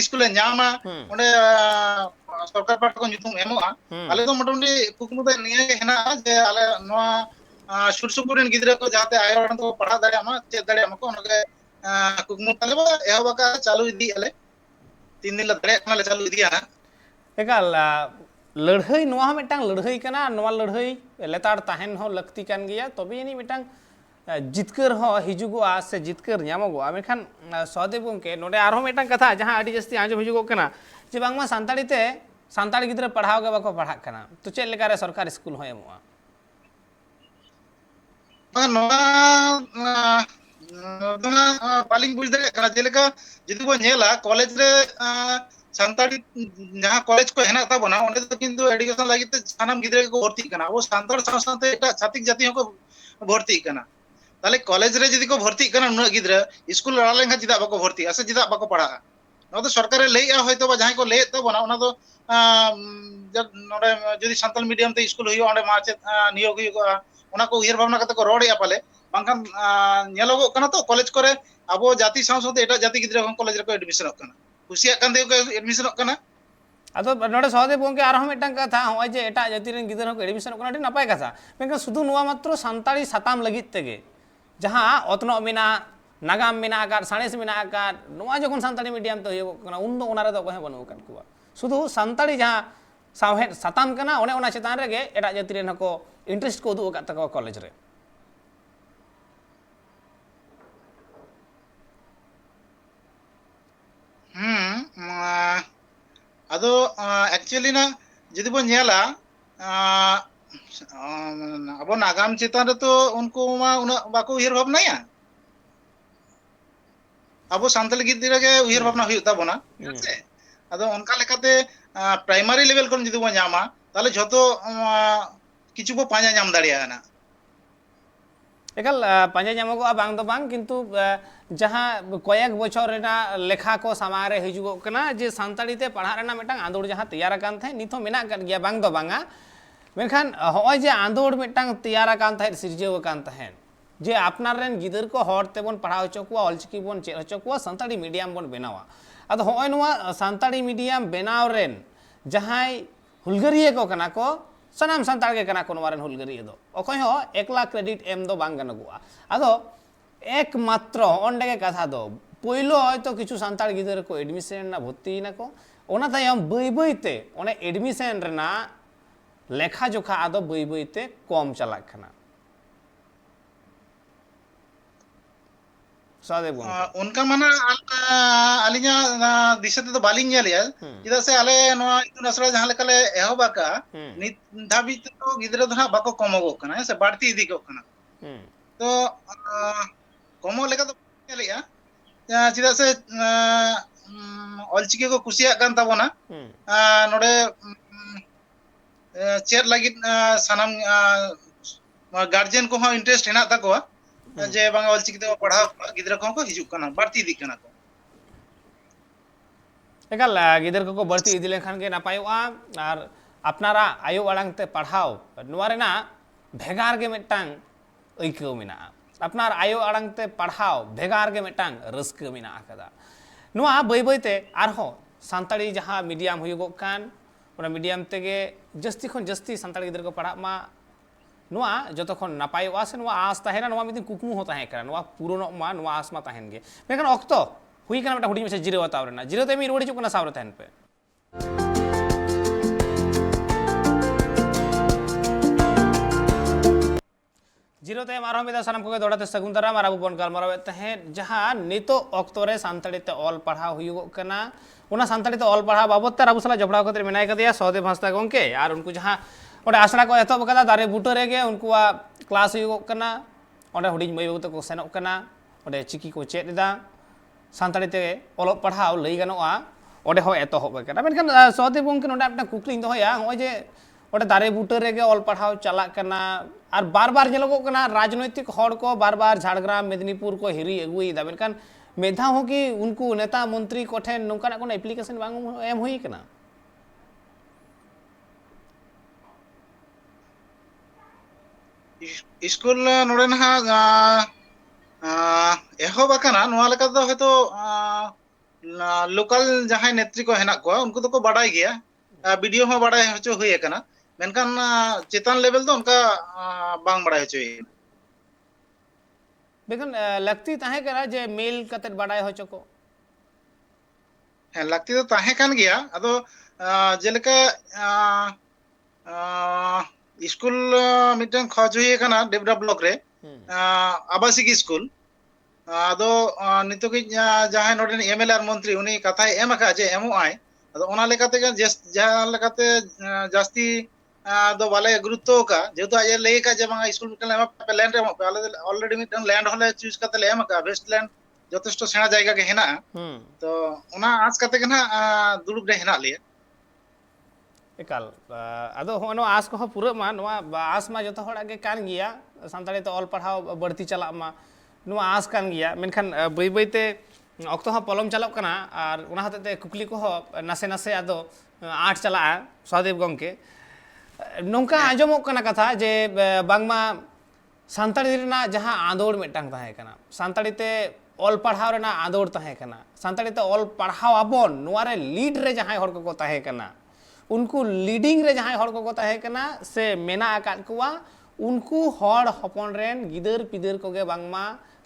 स्कूल ᱧᱟᱢᱟ ओंडे सरकार पाटा को ᱧᱩᱛᱩᱢ एमोआ आले दो मोटमटी कुकमु दो निया के हेना जे आले नोआ सुरसुपुरेन गिद्रा को जाते आयो अड़न तो पढ़ा दाड़े मा चेक दाड़े मा को ओनके कुकमु ताले बा एहबका चालू इदी आले 3 दिन दाड़े कना ले चालू इदिया एकाल लड़हई नोआ मिटांग लड़हई कना नोआ लड़हई लेतार ताहेन हो लक्ति कान गया तबे यानी मिटांग जितकर हो हिजुगोआ से जितकर ᱧᱟᱢᱚᱜᱚᱜᱼᱟ मेखान सहदेव गंके नोडे आरो मेटांग कथा जहां आडी जस्ती आंजो हिजुगो कना जे बांगमा सान्ताड़ी ते सान्ताड़ी गिद्रा पढ़ाओ गे बाको पढ़ाक कना तो चेक लेकारे सरकार स्कूल हो एमोआ बालिंग बुझ दाड़े कना जेलेका जदि बो नेला कॉलेज रे सान्ताड़ी जहां कॉलेज को हेना ताबोना ओंडे तो किंतु एडुकेशन लागि ते सानाम गिद्रा को भर्ती कना वो सान्ताड़ साथे एटा छातिक जाति को भर्ती कना ताले कॉलेज रे जदि को भर्ती कना उना गिद्रा स्कूल रा लेंखा जिदा बाको भर्ती असे जिदा बाको पढ़ा नो तो सरकार लेया होयतो बा जहां को ले ताबोना ओना तो नोडे जदि सान्ताल मीडियम ते स्कूल होयो ओंडे माचे नियोग होयो ओना को उयर भावना कते को रोड़या पाले बांखान नेलोगो कना तो कॉलेज करे अब जाति साथे एटा जाति गिद्रा कॉलेज रे को एडमिशन कना कुसिया कान दे को एडमिशन कना आदो नोडे सहदेव गंके आरो मेटांग कथा होय जे एटा जाति रेन गिद्रा को एडमिशन कना नापाय कथा मेखान सुधु नुवा मात्र सान्ताड़ी साताम लगित तेगे जहां अतनो मेना नागाम मेना आकार साणेस मेना आकार नुवा जखन सान्ताड़ी मीडियम ते होयो कना उन दो ओना रे दो को बनु कन कुवा सुधु सान्ताड़ी जहां सावहेद साताम कना ओने ओना चेतान रेगे एटा जाति रेन को इंटरेस्ट को उदु का तको कॉलेज रे अदो एक्चुअली ना जदि बो नेला अब नागाम चेतान रे तो उनको मा उना बाको उयर भावना या अब सान्ताल गिद्रा के उयर भावना हुई ताबोना से अदो उनका लेकाते प्राइमरी लेवल कोन जदि बो ᱧᱟᱢᱟ ताले झतो किछु बो पांजा ᱧᱟᱢ दाड़िया ना एकाल पांजा ᱧᱟᱢᱚᱜᱚᱜᱼᱟ बांग दो बांग किंतु जहां कयेक बछर रेना लेखा को सामारे हिजुगो कना जे सान्ताड़ी ते पढ़ा रेना मेटांग आंदोड़ जहां तैयार कान थे निथो मेना कान गया बांग दो बांगा मेखान होय जे आंदोड़ मेटांग तैयार कान थे सिरजेव कान तहेन जे आपनार रेन गिदर को हर तेबन पढ़ाव चकुआ ऑलचिकी बन चेक चकुआ सान्ताड़ी मीडियम बन बनावा अदो होय नुवा सान्ताड़ी मीडियम बनाव रेन जहां हुलगरिये को कना को सनाम सान्ताड़ के कना को नवारन हुलगरिये दो अखय हो एकला क्रेडिट एम दो बांग गनगुआ अदो एकमात्र ओंडे के कथा दो पहलो हयतो किछु सान्ताड़ गिदर को एडमिशन ना भर्ती ना को ओना तायम बई बईते ओने एडमिशन रेना लेखा जोखा आदो बई बईते कम चलाक खाना सहदेव गंके उनका माना अलिया दिशा तो बालिंग नेलिया चिदा से आले नोआ इतुन असरा जहां लेकाले एहोबाका नित धाबी तो गिदरा दो बाको कमगो कना से बाड़ती इदी को कना तो कमो लेका तो नेलिया चिदा से ऑलचिकी को कुसिया कान ताबोना नोडे चेर लगी सनाम गार्जियन को हो इंटरेस्ट हेना ताको जे बांगा ऑलचिकी ते पढ़ाव गिदरा को हिजु कना बाड़ती इदी कना को एकाल गिदर को बढ़ती इदी लेखान के नापायोआ और अपनारा आयो आड़ांग ते पढ़ाव नुवा रेना भेगार के मेटांग ऐको मेना अपनार आयो आड़ांग ते पढ़ाव भेगार के मेटांग रस्क मेना आकदा नुवा बई बईते आरहो सान्ताड़ी जहां मीडियम हुयुगो कान ओना मीडियम तेगे जस्ती खन जस्ती सान्ताड़ी गिदर को पढ़ा मा नुआ जतो खन नापायोआ से नुआ आस ताहेना नुआ मिदिन कुकमु हो ताहे करा नुआ पुरोनो मा नुआ आस मा ताहेन गे मेखान ऑक्तो हुई कना मेटा हुडी में से जिरो बताव रेना जिरो ते मी रोडी चुकना सावरे ताहेन पे जिरो ते मारो मेदा सनम को दोड़ाते सगुन दरा मारा बुबन गालमारावे तहे जहां नितो ऑक्तो रे सान्ताड़ी ते ऑल पढ़ा हुयुगो कना ओना सान्ताड़ी ते ऑल पढ़ा बाबत ते राबुसला जबड़ा कते मेनाय कदिया सहदेव हंसदा गंके और उनको जहां ओडे आसरा को एतो बकदा दारे बुटो रेगे उनकुआ क्लास हुयुगो कना ओडे हुडिज मई बाबू को सेनोक कना ओडे चिकी को चेददा सान्ताड़ी ते ऑल पढ़ाव लई गनोआ ओडे हो एतो होबे कना मेनखान सहदेव गंके नोडे आपना कुकलिंग दोया होय जे ओडे दारे बुटो रेगे ऑल पढ़ाव चला कना और बार बार जेलोगो कना राजनैतिक हड़ को बार बार झाड़ग्राम मेदिनीपुर को हिरी अगुईदा मेनखान मेधा हो कि उनको नेता मंत्री को ठेन नोंकाना कोनो एप्लीकेशन बांग एम हुई कना स्कूल नोडे ना एहो बकना नोआ लेका दो हयतो लोकल जहां नेत्री को हेना को उनको तो को बाडाय गया वीडियो हो बाडाय हचो हुई कना मेनखान चेतन लेवल तो उनका बांग बाडाय हचो बेकन लगती ताहे करा जे मेल कते बाडाय हचो को है लगती तो ताहे कान गया अदो जेलेका स्कूल मिटन खज हुई कना डेबरा ब्लॉक रे आवासिक स्कूल आदो नितोग जहां नोडे एमएलए और मंत्री उनी कथा एम का जे एमो आय आदो ओना लेकाते जहां लेकाते जास्ती दो वाले गुरुत्व का जेतु आज लय का जे बांगा स्कूल मिटन एम पे लैंड एम पे आले ऑलरेडी मिटन लैंड होले चूज करते ले एम का वेस्ट लैंड যথেষ্ট সেনা জায়গা কে হেনা তো ওনা আজ কাতে কেনা দুড়ুব রে হেনা লিয়া एकाल आदो होनो आस को पूरा मा नोआ आस मा जतो हड़ा के कान गिया सानताड़ी तो ऑल पढ़ाव बढ़ती चला मा नोआ आस कान गिया मेनखान बई बईते अक्तो ह पलम चालक कना और उना हते कुकली को नासे नासे आदो आठ चला सहदेव गंके नोंका आंजमोक कना कथा जे बांगमा सानताड़ी रेना जहां आंदोड़ मिटांग ताहे कना सानताड़ी ते ऑल पढ़ाव रेना आंदोड़ ताहे कना सानताड़ी ते ऑल पढ़ाव आबोन नोआ रे लीड रे जहां हड़ को ताहे कना उनको लीडिंग रे जहां हड़ को ताहे कना से मेना आकाद कुआ उनको हड़ हपन रेन गिदर पिदर कोगे बांगमा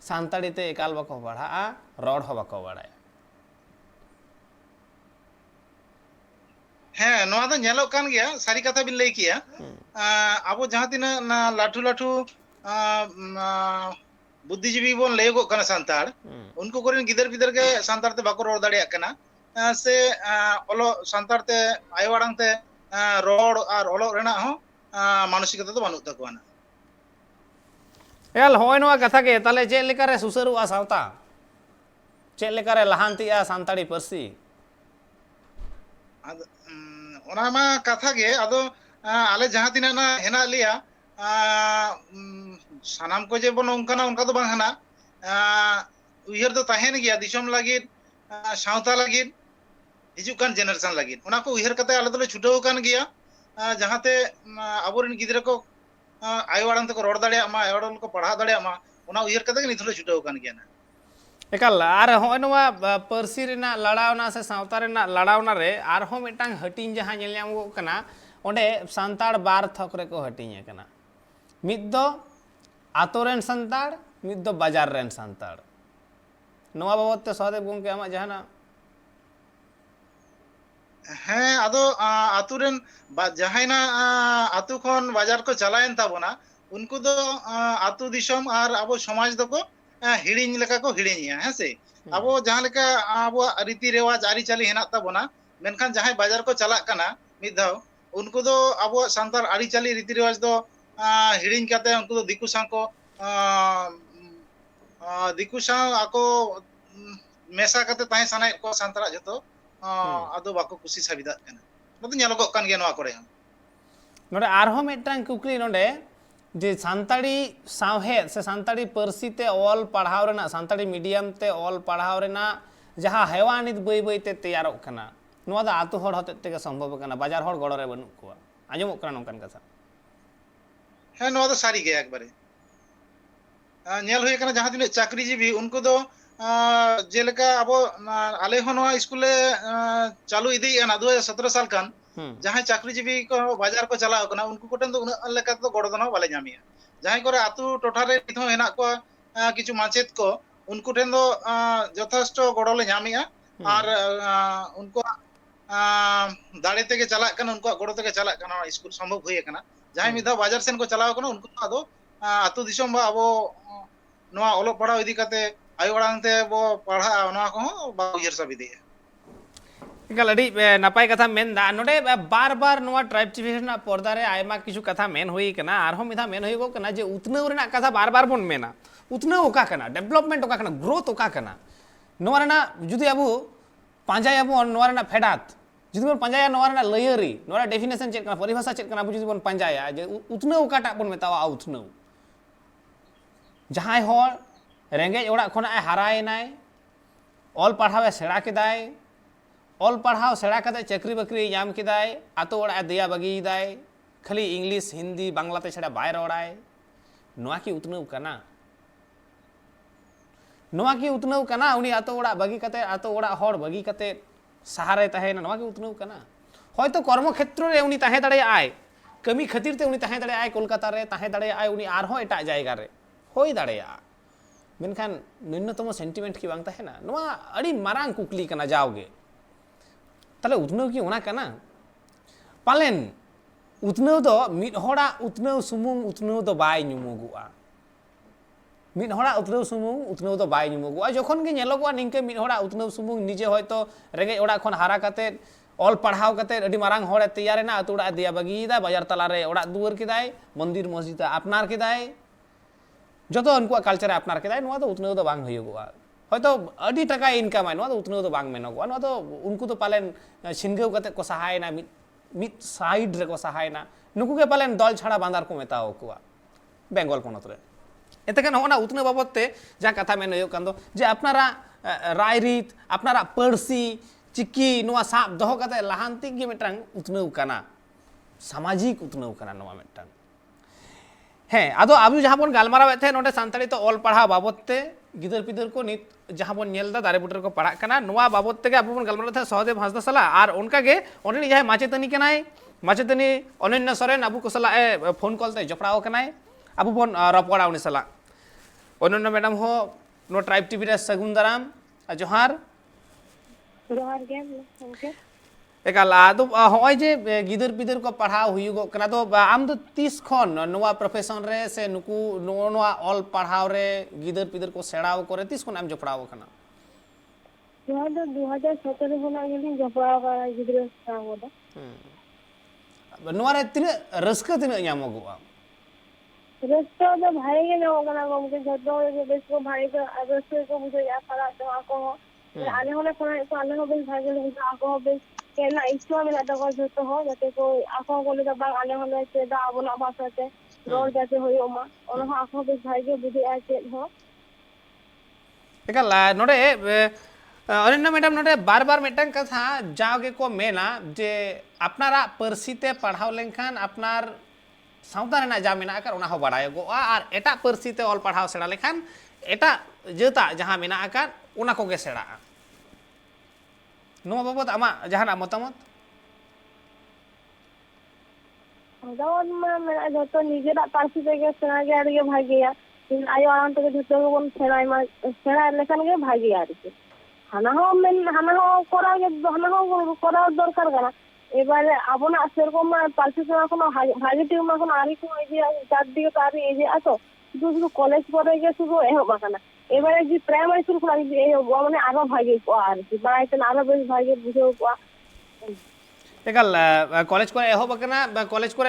सानताड़ी ते एकाल बाको पढ़ा रड़ हो बाको बाड़ाय হ্যাঁ নোয়া তো নেলক কান গিয়া সারি কথা বিন লই কিয়া আবো জাহাঁ তিনা না লাঠু লাঠু बुद्धिजीवी बोन लेगो कना सांतार उनको कोरिन गिदर पिदर के सांतार ते बाको रोड दाड़िया कना से ओलो सांतार ते आयवाड़ांग ते रोड और ओलो रेना हो मानसिकता तो बानुक तकवाना एल होय नोआ कथा के ताले चे लेकारे सुसरुआ सावता चे लेकारे लहांतिया सांताड़ी परसी ओना मा कथा गे आदो आले जहां तिना ना हेना लिया सानाम को जे बन उनका तो बांग हना उयहर तो ताहेन गया दिसम लागिद सावता लागिद हिजुक कान जेनरेशन लागिद ओना को उयहर कते आले दोले छुटाव कान गया जहांते आबोरिन गिदरा को आयवाड़ांग तक रोड दाड़िया मा आयवाड़ांग को पढ़ा दाड़िया मा ओना उयहर कते निथले छुटाव कान गया ना एकाल आर होय नोआ परसी रेना लड़ावना से सावता रेना लड़ावना रे आर हो मिटांग हटिंग जहां नेल ᱧᱟᱢᱚᱜ कना ओंडे सांताड़ बार थक रे को हटिंग कना मिद दो आतो रेन सांताड़ मिद दो बाजार रेन सांताड़ नोआ बाबत ते सहदेव गंके आमा जहाना হ্যাঁ আদো আতুরেন জাহাইনা আতু খন বাজার को চালায়েন তাবনা उनको दो आतु दिसम और अब समाज दको हिड़िंग लेका को हिड़िंगिया है से अब जहां लेका अब रीति रिवाज आरी चाली हेना ताबना मेनखान जहां बाजार को चला कना मिद धाव उनको दो अब सांतार आरी चाली रीति रिवाज दो हिड़िंग काते उनको दो दिकु सा को दिकु सा आको मेसा काते ताहे सानाय को सांतारा जतो आदो बाको कुसी साबिदा कना तो ᱧᱮᱞᱚᱜᱚᱜ कान गे नोआ करे नोडे आरहो मिटांग कुकली नोडे जे सांताड़ी सावहे से सांताड़ी परसी ते ऑल पढ़ाव रेना सांताड़ी मीडियम ते ऑल पढ़ाव रेना जहां हेवानित बई बई ते तैयारोग कना नोआ दा आतु हड़ हते ते संभव कना बाजार हड़ गड़ो रे बनु कोआ आंजमोग कना नोंकान कथा है नोआ तो सारी गे एकबारे नेल हुई कना जहां तिने चाकरीजीवी उनको दो जेलेका अब आले हो नोआ स्कूले चालू इदी ना 2017 साल कान जहां चाकरीजीवी को बाजार को चला कना उनको कोटन तो उन लेका तो गड़ दनो बाले ᱧᱟᱢᱤया जहां करे आतु टोठा रे निथो हेना को किछु माचेत को उनको ठेन दो यथेष्ट गड़ ले ᱧᱟᱢᱤया और उनको दाड़े तेगे चला कना उनको गड़ तेगे चला कना स्कूल संभव हुई कना जहां मिदा बाजार सेन को चलाव कना उनको आदो आतु दिसम बा अब नोआ ओलो पढ़ाव इदी काते आयवाड़ांग ते बो पढ़ा नोआ को बा उयहर साबिदे एकाल अड़ी नपाय कथा मेन दा नोडे बार बार नोआ ट्राइब टीवी ना पर्दा रे आयमा किछु कथा मेन हुई कना आरहो मिधा मेन हुई गो कना जे उतनव रेना कथा बार बार बोन मेना उतनव ओका कना डेवलपमेंट ओका कना ग्रोथ ओका कना नोआ रेना जुदी अबु पांजाय अबु नोआ रेना फेडात जुदी बोन पांजाया नोआ रेना लेयरी नोआ डेफिनेशन चेक कना परिभाषा चेक कना जुदी बोन पांजाया जे उतनव ओकाटा बोन मेतावा उतनव जहां हर रेंगेज ओड़ा खना हारायनाय ऑल पढ़ावे सेड़ा केदाय ऑल पढ़ाव सेड़ा कते चाकरी बाकरी नाम किदाय आतो ओड़ा दिया बगीदाय खाली इंग्लिश हिंदी बांग्लाते छड़ा बाय रोड़ाय नोआ की उतनव कना नोआ की उतनव कना उनी आतो ओड़ा बगी कते आतो ओड़ा हर बगी कते सहारे ताहेना नोआ की उतनव कना होयतो कर्म क्षेत्र रे उनी ताहे दाड़े आय कमी खातिर ते उनी ताहे दाड़े आय कोलकाता रे ताहे दाड़े आय उनी आरहो एटा जायगा रे होय दाड़े आ मेनखान न्यूनतम सेंटिमेंट की बांग ताहेना नोआ अड़ी मारांग कुकली कना जाओगे ताले उतनव की ओना कना पालेन उतनव दो मिद होड़ा उतनव सुमुंग उतनव दो bye ᱧᱩᱢᱚᱜᱚᱜᱼᱟ mid hora utnau sumung utnau do bai nyumogoa jokhon ge nyelogoa ningke mid hora utnau sumung nije hoyto rege ora khon hara kate ol parhau kate adi marang hore teyarena atu ora dia bagida bajar talare ora duar kidai mandir masjid apnar kidai joto unkuak culture apnar kidai noa do utnau do bang hoyogoa hoyto adi taka income ai noa do utnau do bang menogoa noa do unku do palen singeu kate ko sahaina mid side re ko sahaina nuku ge palen dol chhara bandar ko metao koa बेंगल पनत रे एतेकन होना उतने बाबते जहाँ कथा main होयो कान दो जे अपनारा रायरीत अपनारा पर्सी चिक्की नोआ साब दहो कते लहांती गे मिटांग उतनेउ काना सामाजिक उतनेउ काना नोआ मिटांग हें आदो आबु जहाँ बन गालमाराव थे नोडे सान्ताड़ी तो ऑल पढ़ा बाबते गिदर पिदर को नित जहाँ बन नेल दा दारे बुटर को पढ़ा काना नोआ बाबते के आबु बन गालमाराव थे सहदेव हांसदा सला आर उनका गे ओने जहाँ माचेतनी कनाय माचेतनी अनन्य सरेन आबु को सला फोन कॉल ते जपड़ाव कनाय आबु बन रपड़ा उनी सला अनन्या मैडम हो नो ट्राइब टीवी रे सगुन दाराम जोहार जोहार गे ओके एकाल आदो होय जे गिदर पिदर को पढ़ाव हुयुगो कना तो आम दो 30 खन नोवा प्रोफेशन रे से नुकु नोवा ऑल पढ़ाव रे गिदर पिदर को सेड़ाव करे 30 खन आम जपड़ाव कना जोहार दो 2017 खना गेलिन जपड़ाव का गिदर साव दो नोवा रे तिने रस्क तिने ᱧᱟᱢᱚᱜᱚᱜᱼᱟ रस्तो तो भाई के ना होगा ना गमके जतो के बेस को भाई को रस्तो को बुझो या फरा तो आको आने होने फरा तो आने हो बेस भाई के बुझो आको हो बेस के ना इच्छा में तो को जतो हो जते को आको को ले बा आने होने से दा आबो ना भाषा से रोड जाते होय ओमा ओनो आको बेस भाई के बुझो आ चेत हो एकाल नोडे अनन्या मैडम नोडे बार बार मिटन कथा जाओगे को मेना जे अपनारा पर्सीते पढ़ाव लेनखान अपनार सावता रेना जा मेना आकार उना हो बाड़ायोगोआ आर एटा पर्सीते ऑल पढ़ाव सेड़ा लेखान एटा जेता जहां मेना आकार उना को गे सेड़ा नो बाबत आमा जहाना मतामत दावन में जतो निजेरा पार्सी के सेना के आगे भागिया आयो आराम तो जतो कोन सेना लेखान के भागिया आरके हाना हो करा दरकार करा এবারে আপনা সেরকম পারফেকশন এখনো হাই টিউম এখন আরি কোন এই যে চারদিকে তারি এই যে আতো শুধু কলেজ পড়ে গিয়ে শুধু এহব কানা এবারে যে প্রাইমারি স্কুল খোলা এই মানে আরো ভাগে আর কি বাড়াইতে আরো বেশ ভাগে বুঝেও एकाल कॉलेज को एहब कना कॉलेज को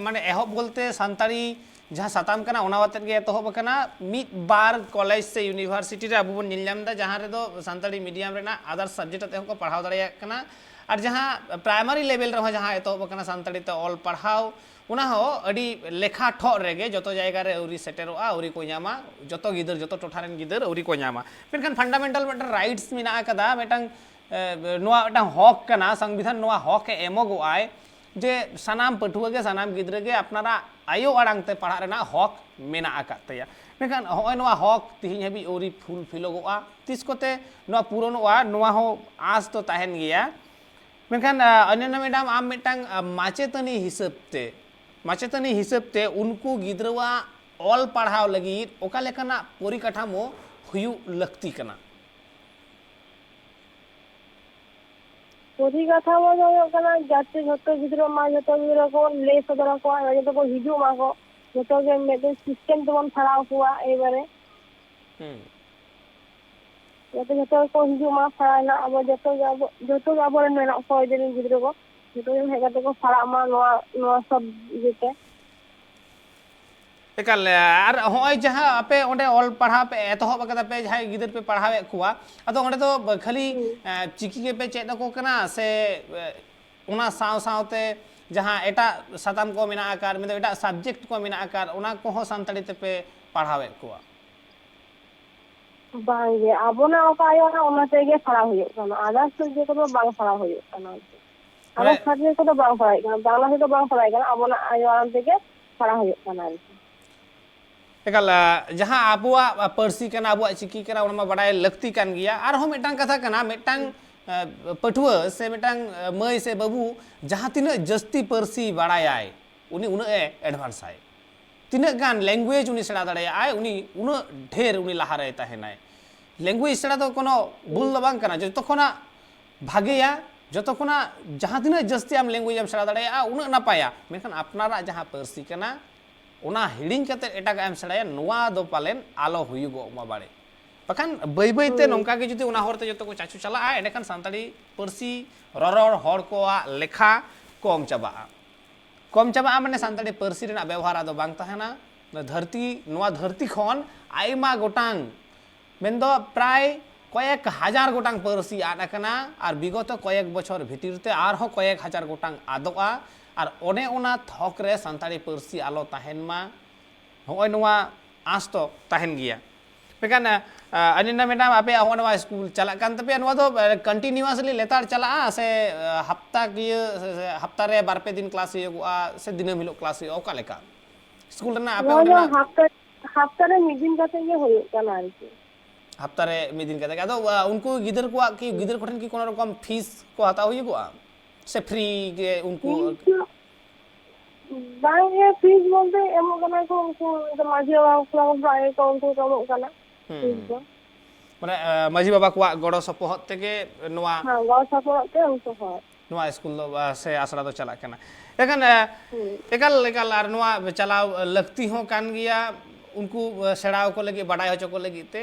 माने एहब बोलते सानताड़ी जहाँ साताम कना ओना वाते गे एतहब कना मिद बार कॉलेज से यूनिवर्सिटी रे अबु बन निलजामदा जहाँ रे दो सानताड़ी मीडियम रेना अदर सब्जेक्ट ते को पढ़ाव दाड़िया कना और जहाँ प्राइमरी लेवल रहा जहाँ एतहब कना सानताड़ी ते ऑल पढ़ाव उना हो अडी लेखा ठो रेगे जतो जायगा रे औरी सेटेरोआ औरी को ᱧᱟᱢᱟ जतो गिदर जतो टोठारेन गिदर औरी को ᱧᱟᱢᱟ मेनखान फंडामेंटल मेटा राइट्स मेना कदा मेटांग नोआ मेटा हक कना संविधान नोआ हक एमोगो आय जे सानाम पठुआ के सानाम गिदरे के अपनारा आयो आड़ांग ते पढ़ा रेना हक मेना आकात तया मेनखान होय नोआ हक तिहिं हबी औरी फुल फिलोगोआ तिस कोते नोआ पूरणोआ नोआ हो आस तो ताहेन गिया मेनखान अनन्या मैडम आम मेटांग माचेतनी हिसाब ते उनको गिदरवा ऑल पढ़ाव लगी ओका लेकाना परिकाठामो हुयु लगती कना परिकाठामो जो कना जाते जतो गिदरो मा जतो गिदरो को ले सदरा को जतो को हिजु मा को जतो के मेटे सिस्टम तो बन फराव हुआ एबारे जतो को हिजु मा फराना अब जतो अब मेना को दिन गिदरो को जतो हेगा को फरा मा नो सब जेते एकाल आर होय जहां आपे ओंडे ऑल पढ़ा पे एतहब कदा पे जहां गिदर पे पढ़ावे कुआ अदो ओंडे तो खाली चिकी के पे चेद को कना से उना साव सावते जहां एटा साताम को मेना आकार में एटा सब्जेक्ट को मेना आकार उना को हो सानताड़ी ते पे पढ़ावे कुआ बांगे आबोना ओकायो ना ओना तेगे फरा होयो कना आदास जे को बांग फरा होयो कना आदास सब्जेक्ट को बांग फराई कना बांग्ला से तो बांग फराई कना आबोना आयो आराम तेगे फरा होयो कना एकाल जहां आबुआ पर्सी कना आबुआ चिकी कना उनमा बडाय लगती कान गिया आर हो मेटांग कथा कना मेटांग पठुआ से मेटांग मई से बाबू जहां तिना जस्ती पर्सी बडायाय उनी उना एडवांस आय तिना गान लैंग्वेज उनी सेड़ा दाड़ाया आय उनी उना ढेर उनी लाहारे ताहेनाय लैंग्वेज सेड़ा तो कोनो भूल द बांग कना जतो खना भागेया जतो खना जहां तिना जस्ती आम लैंग्वेज आम सेड़ा दाड़ाया उना नापाया मेखान अपनारा जहां पर्सी कना ona hiring kate etaga em sedaya noa do palen alo huyugo ma bare bakan bai bai te nongka ge judi ona horte joto ko chachu chala endekan santali persi roror hor ko lekha kom chaba mane santali persi rena ব্যবহার ado bang tahena धरती खन Aima गोटांग main दो प्राय कयेक हजार गोटांग परसी आद आकना are विगत कयेक बछर भितिरते आरहो कयेक हजार गोटांग आदोआ आर ओने ओना थक रे सानताड़ी परसी आलो ताहेनमा होय नोवा आस तो ताहेन गिया बेखान अनिना मैडम आपे नोवा स्कूल चला कान तपे नोवा दो कंटिन्यूअसली लेतार चला से हफ्ता किए हफ्ता रे बार पे दिन क्लास हुआ से दिनम हिलो क्लास हुआ ओका लेका स्कूल रना आपे ओना हफ्ता रे मिदिन कते गे होय काना आरकी हफ्ता रे मिदिन कते आदो उनको गिदर को की गिदर कोठन की कोनो रकम फीस को हता हुई को से फ्री के उनको बांगे फीस बोलते एमो कना को उनको माजी बाबा को प्राय को उनको कमो कना माने माजी बाबा को गड़ो सपोहत तेगे नोवा हां गड़ो सपोहत ते उनको हो नोवा स्कूल से आसरा दो चला कना लेकिन एकल आर नोवा चलाव लगती हो कान गिया उनको सेड़ाव को लगी बड़ाई होचो को लगी ते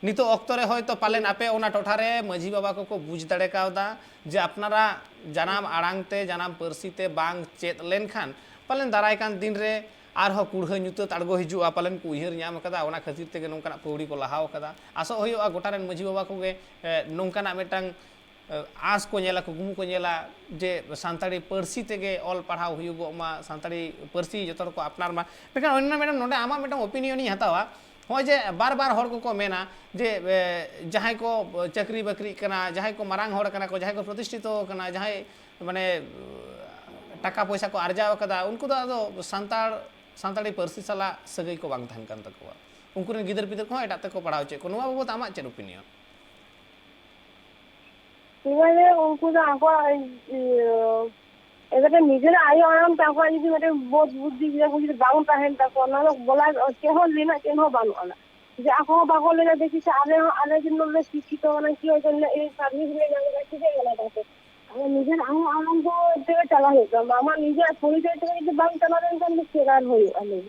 नितो अक्तो रे होय तो पालेन आपे ओना टोठा रे माजी बाबा को बुझ दड़े कावदा जे अपनारा जनाम आड़ांग ते जनाम परसी ते बांग चेत लेन खान पालेन दाराय कान दिन रे आरहो कुड़ह नुतो ताड़गो हिजुआ पालेन को उहिर न्याम कदा ओना खातिर तेगे नोंकाना पौड़ी को लहाव कदा आसो होयोआ गोटारेन माजी बाबा को गे नोंकाना मेटांग आस को नेला कुकुमु को नेला जे सानताड़ी परसी तेगे ऑल पढ़ाव हुयुगो मा सानताड़ी परसी जतोर को अपनार मा बेखान अन्ना मैडम नोडे आमा मेटांग ओपिनियन ही हतावा होय जे बार बार हर को मेना जे जहां को चाकरी बाकरी कना जहां को मारांग हर कना को जहां को प्रतिष्ठित कना जहां माने टाका पैसा को आर्जाव कदा उनको दो सानताड़ी परसी साला सगई को बांग थान कान तकवा उनको रे गिदर पिदर को एटा तक को पढ़ाव चे को नोवा बाबत आमा चे ओपिनियन इवाले उनको तो आको एगटे निजेर आयो आराम ताको यदि मते बहुत बुद्धि जे को यदि बांग ताहेन ताको ना बोला केहो लेना केहो बानु आला जे आको बाको लेना देखि से आले दिन ले शिक्षित माने कि होय ए सर्विस ले जाने कि गेला ताके আমি নিজের আমি আনন্দ থেকে চালা হইতো আমার নিজের পরিচয় থেকে যদি বাং চালাবেন তাহলে সেরার হই আমি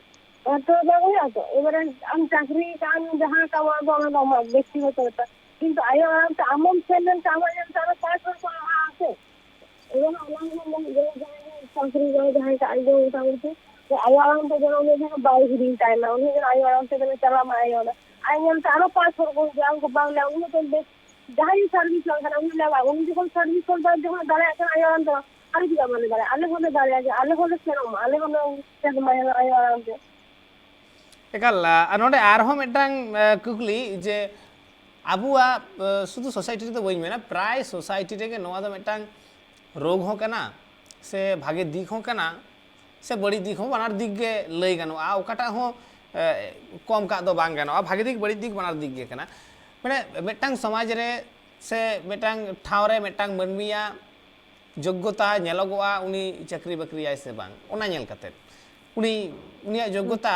তো বাবু আছে এবারে আমি চাকরি কাম যাহা কামাবো আমার ব্যক্তিগত ব্যাপার কিন্তু আয়ো আরামটা আমন ছেলেন আমার তারা 5 বছর আছে এবং আমার চাকরি করে যাহা আইবো ওটা বলতে আয়ো আরামটা যেন আমি বাইরে দিন টাইম না উনি যেন আয়ো আরামটা যেন চালা মাইও না আইন আরো 5 বছর করে যাও বাংলা উনি তো जहाँ सर्विस लगा उन्हें लगा उन्हें जो सर्विस करता है जहाँ दाले आकर आया आराम तो आले भी कमाने दाले आले आगे आले होने सेरम आले होने क्या माया आया आराम से एकल नोडे आरहो मेटांग कुकली जे आबुआ शुद्ध सोसाइटी तो बई मेना प्राय सोसाइटी रे के नोवा दो मेटांग रोग हो कना से भागे दिख हो कना से बड़ी दिख हो बनार दिख गे लई गानो आ ओकाटा हो कम का दो बांग गानो आ भागे दिख बड़ी दिख बनार दिख गे कना माने मेटांग समाज रे से मेटांग ठाव रे मेटांग मनमिया योग्यता नेलगोआ उनी चाकरी बाकरी आय से बांग ओना नेल काते उनी उनिया योग्यता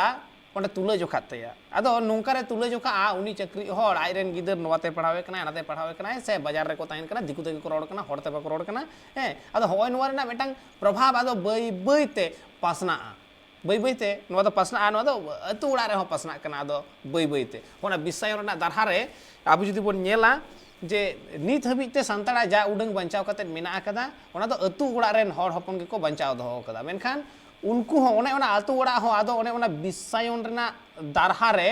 ओंडे तुला जोखा तया आदो नोंका रे तुला जोखा उनी चाकरी होड़ आय रेन गिदर नोवाते पढ़ावे कना नाते पढ़ावे कना से बाजार रे को ताइन कना दिकु तेगे को रोड कना होड़ते बा को रोड कना हे आदो होय नोवा रेना मेटांग प्रभाव आदो बई बईते पासना बई बईते नोवा दो पासना नोवा दो अतु उड़ा रे हो पासना कना आदो बई बईते ओना विषय रेना दारहा रे आबु जुदी बोन नेला जे नित हबिते संताड़ा जा उडंग बंचाव कते मेना आकदा ओना दो अतु उड़ा रेन हर हपन के को बंचाव दो कदा मेनखान उनको हो ओने ओना अतु उड़ा हो आदो ओने ओना विषयन रेना दारहा रे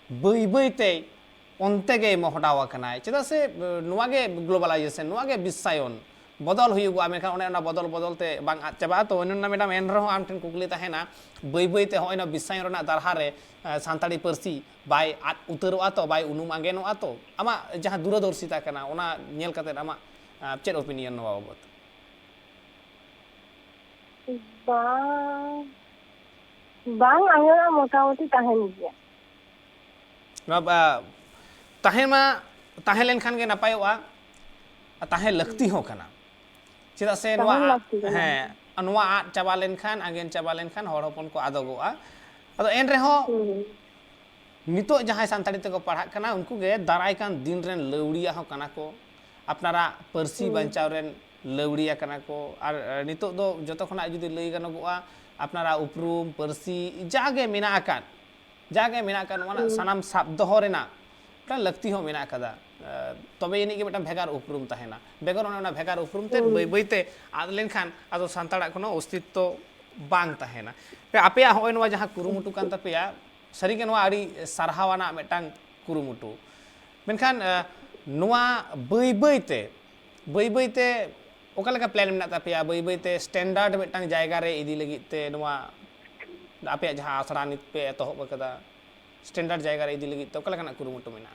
बई बईते ओनते गे मोहडाव कनाय चेदा से नोवा गे ग्लोबलाइजेशन नोवा गे विषयन बदल हुआ मेनखान ओने ओना बदल बदलते बांग आद चाबा तो ओनना मैडम एन रहो आम ठन कुकली ताहेना बई बईते होयना विषय रेना दारहा रे सानताड़ी परसी बाय आद उतरोआ तो बाय उनुम आंगेनोआ तो आमा जहां दूरदर्शिता कना ओना नेल काते आमा चेड ओपिनियन नोवा बाबत बांग आंगेना मोटामोटी ताहेन गया नोवा ताहेमा ताहे लेनखान गे नापायोआ ताहे लगती हो कना चेदा से नोवा हैं नोवा आद चाबा लेनखान आंगेन चाबा लेनखान हर हपन को आदोगोआ अदो एन रेहो नितो जहां सानताड़ी ते को पढ़ा कना उनको गे दाराय कान दिन रेन लौड़िया हो कना को अपनारा परसी बंचाव रेन लौड़िया कना को आर नितो दो जतो खना जुदी लई गानोगोआ apnara uprum persi jage mena akan wana sanam sab doho rena tan lakti ho mena akada tobe ini ge mitam bhegar uprum tahena begar ona bhegar uprum te bai bai te ad lenkhan ado santara kono ostitto bang tahena pe apea hoy noa jaha kurumutu kan tapea sari ge noa ari sarhawana metang kurumutu menkhan noa bai bai te okala ka plan mena tapea bai bai te standard metang jayga re idi lagi te noa apea jaha asra nit pe etohob akada standard jayga re idi lagi te okala kana kurumutu mena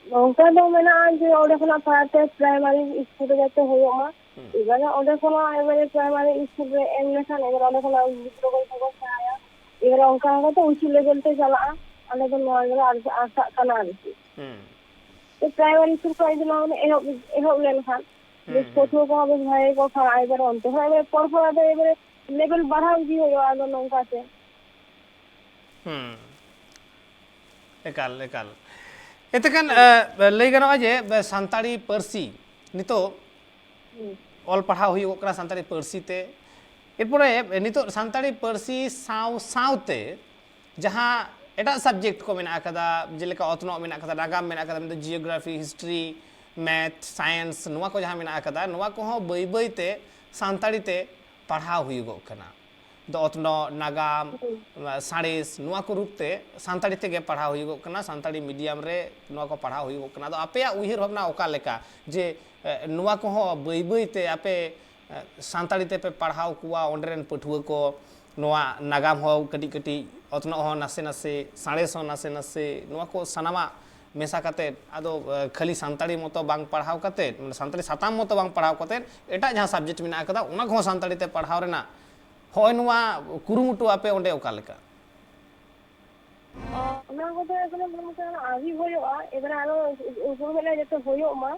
nongka do mena je ode khona pate primary school re jate hoyo ma ibara ode khona ebare primary school re emne khan ebare ode khona gidro ko saya ebare onka ga to uchi level te chala ale do noa gala asa kana arki तो primary school को इधर ना एहो लेन खान जिस कोचों को अभी भाई को खाना इधर होते हैं मैं पर आते इधर लेवल बढ़ा भी हो गया आगे नौका से ekal itu kan lay gano aja santari persi nito ol pahau huyuk kena santari persi te erpore nito santari persi saute jaha एटा सब्जेक्ट को मेना कदा जेलेका ऑथनो मेना कदा नागाम मेना कदा मतलब जियोग्राफी हिस्ट्री मैथ साइंस नुआ को जहां मेना कदा नुआ को हो बई बई ते सांताड़ी ते पढ़ाव हुईगो कना द ऑथनो नागाम साइंस नुआ को रूप ते सांताड़ी ते गे पढ़ाव हुईगो कना सांताड़ी मीडियम रे नुआ को पढ़ाव हुईगो कना तो आपे उहिर भावना ओका लेका जे नुआ को हो बई बई ते आपे सांताड़ी ते पे पढ़ाव कुआ ओंडरेन पठुआ को नुआ नागाम हो कटी कटी otno ho nase nase sare so nase nase noa ko sanama mesa kate ado khali santari moto bang padhaw kate mane santari satam moto bang padhaw kate eta jaha subject mena akada ona ko santari te padhaw rena hoy noa kurumutu ape onde okaleka ona ko to ekone mone avi hoyo ebara aro upur bela jete hoyo ma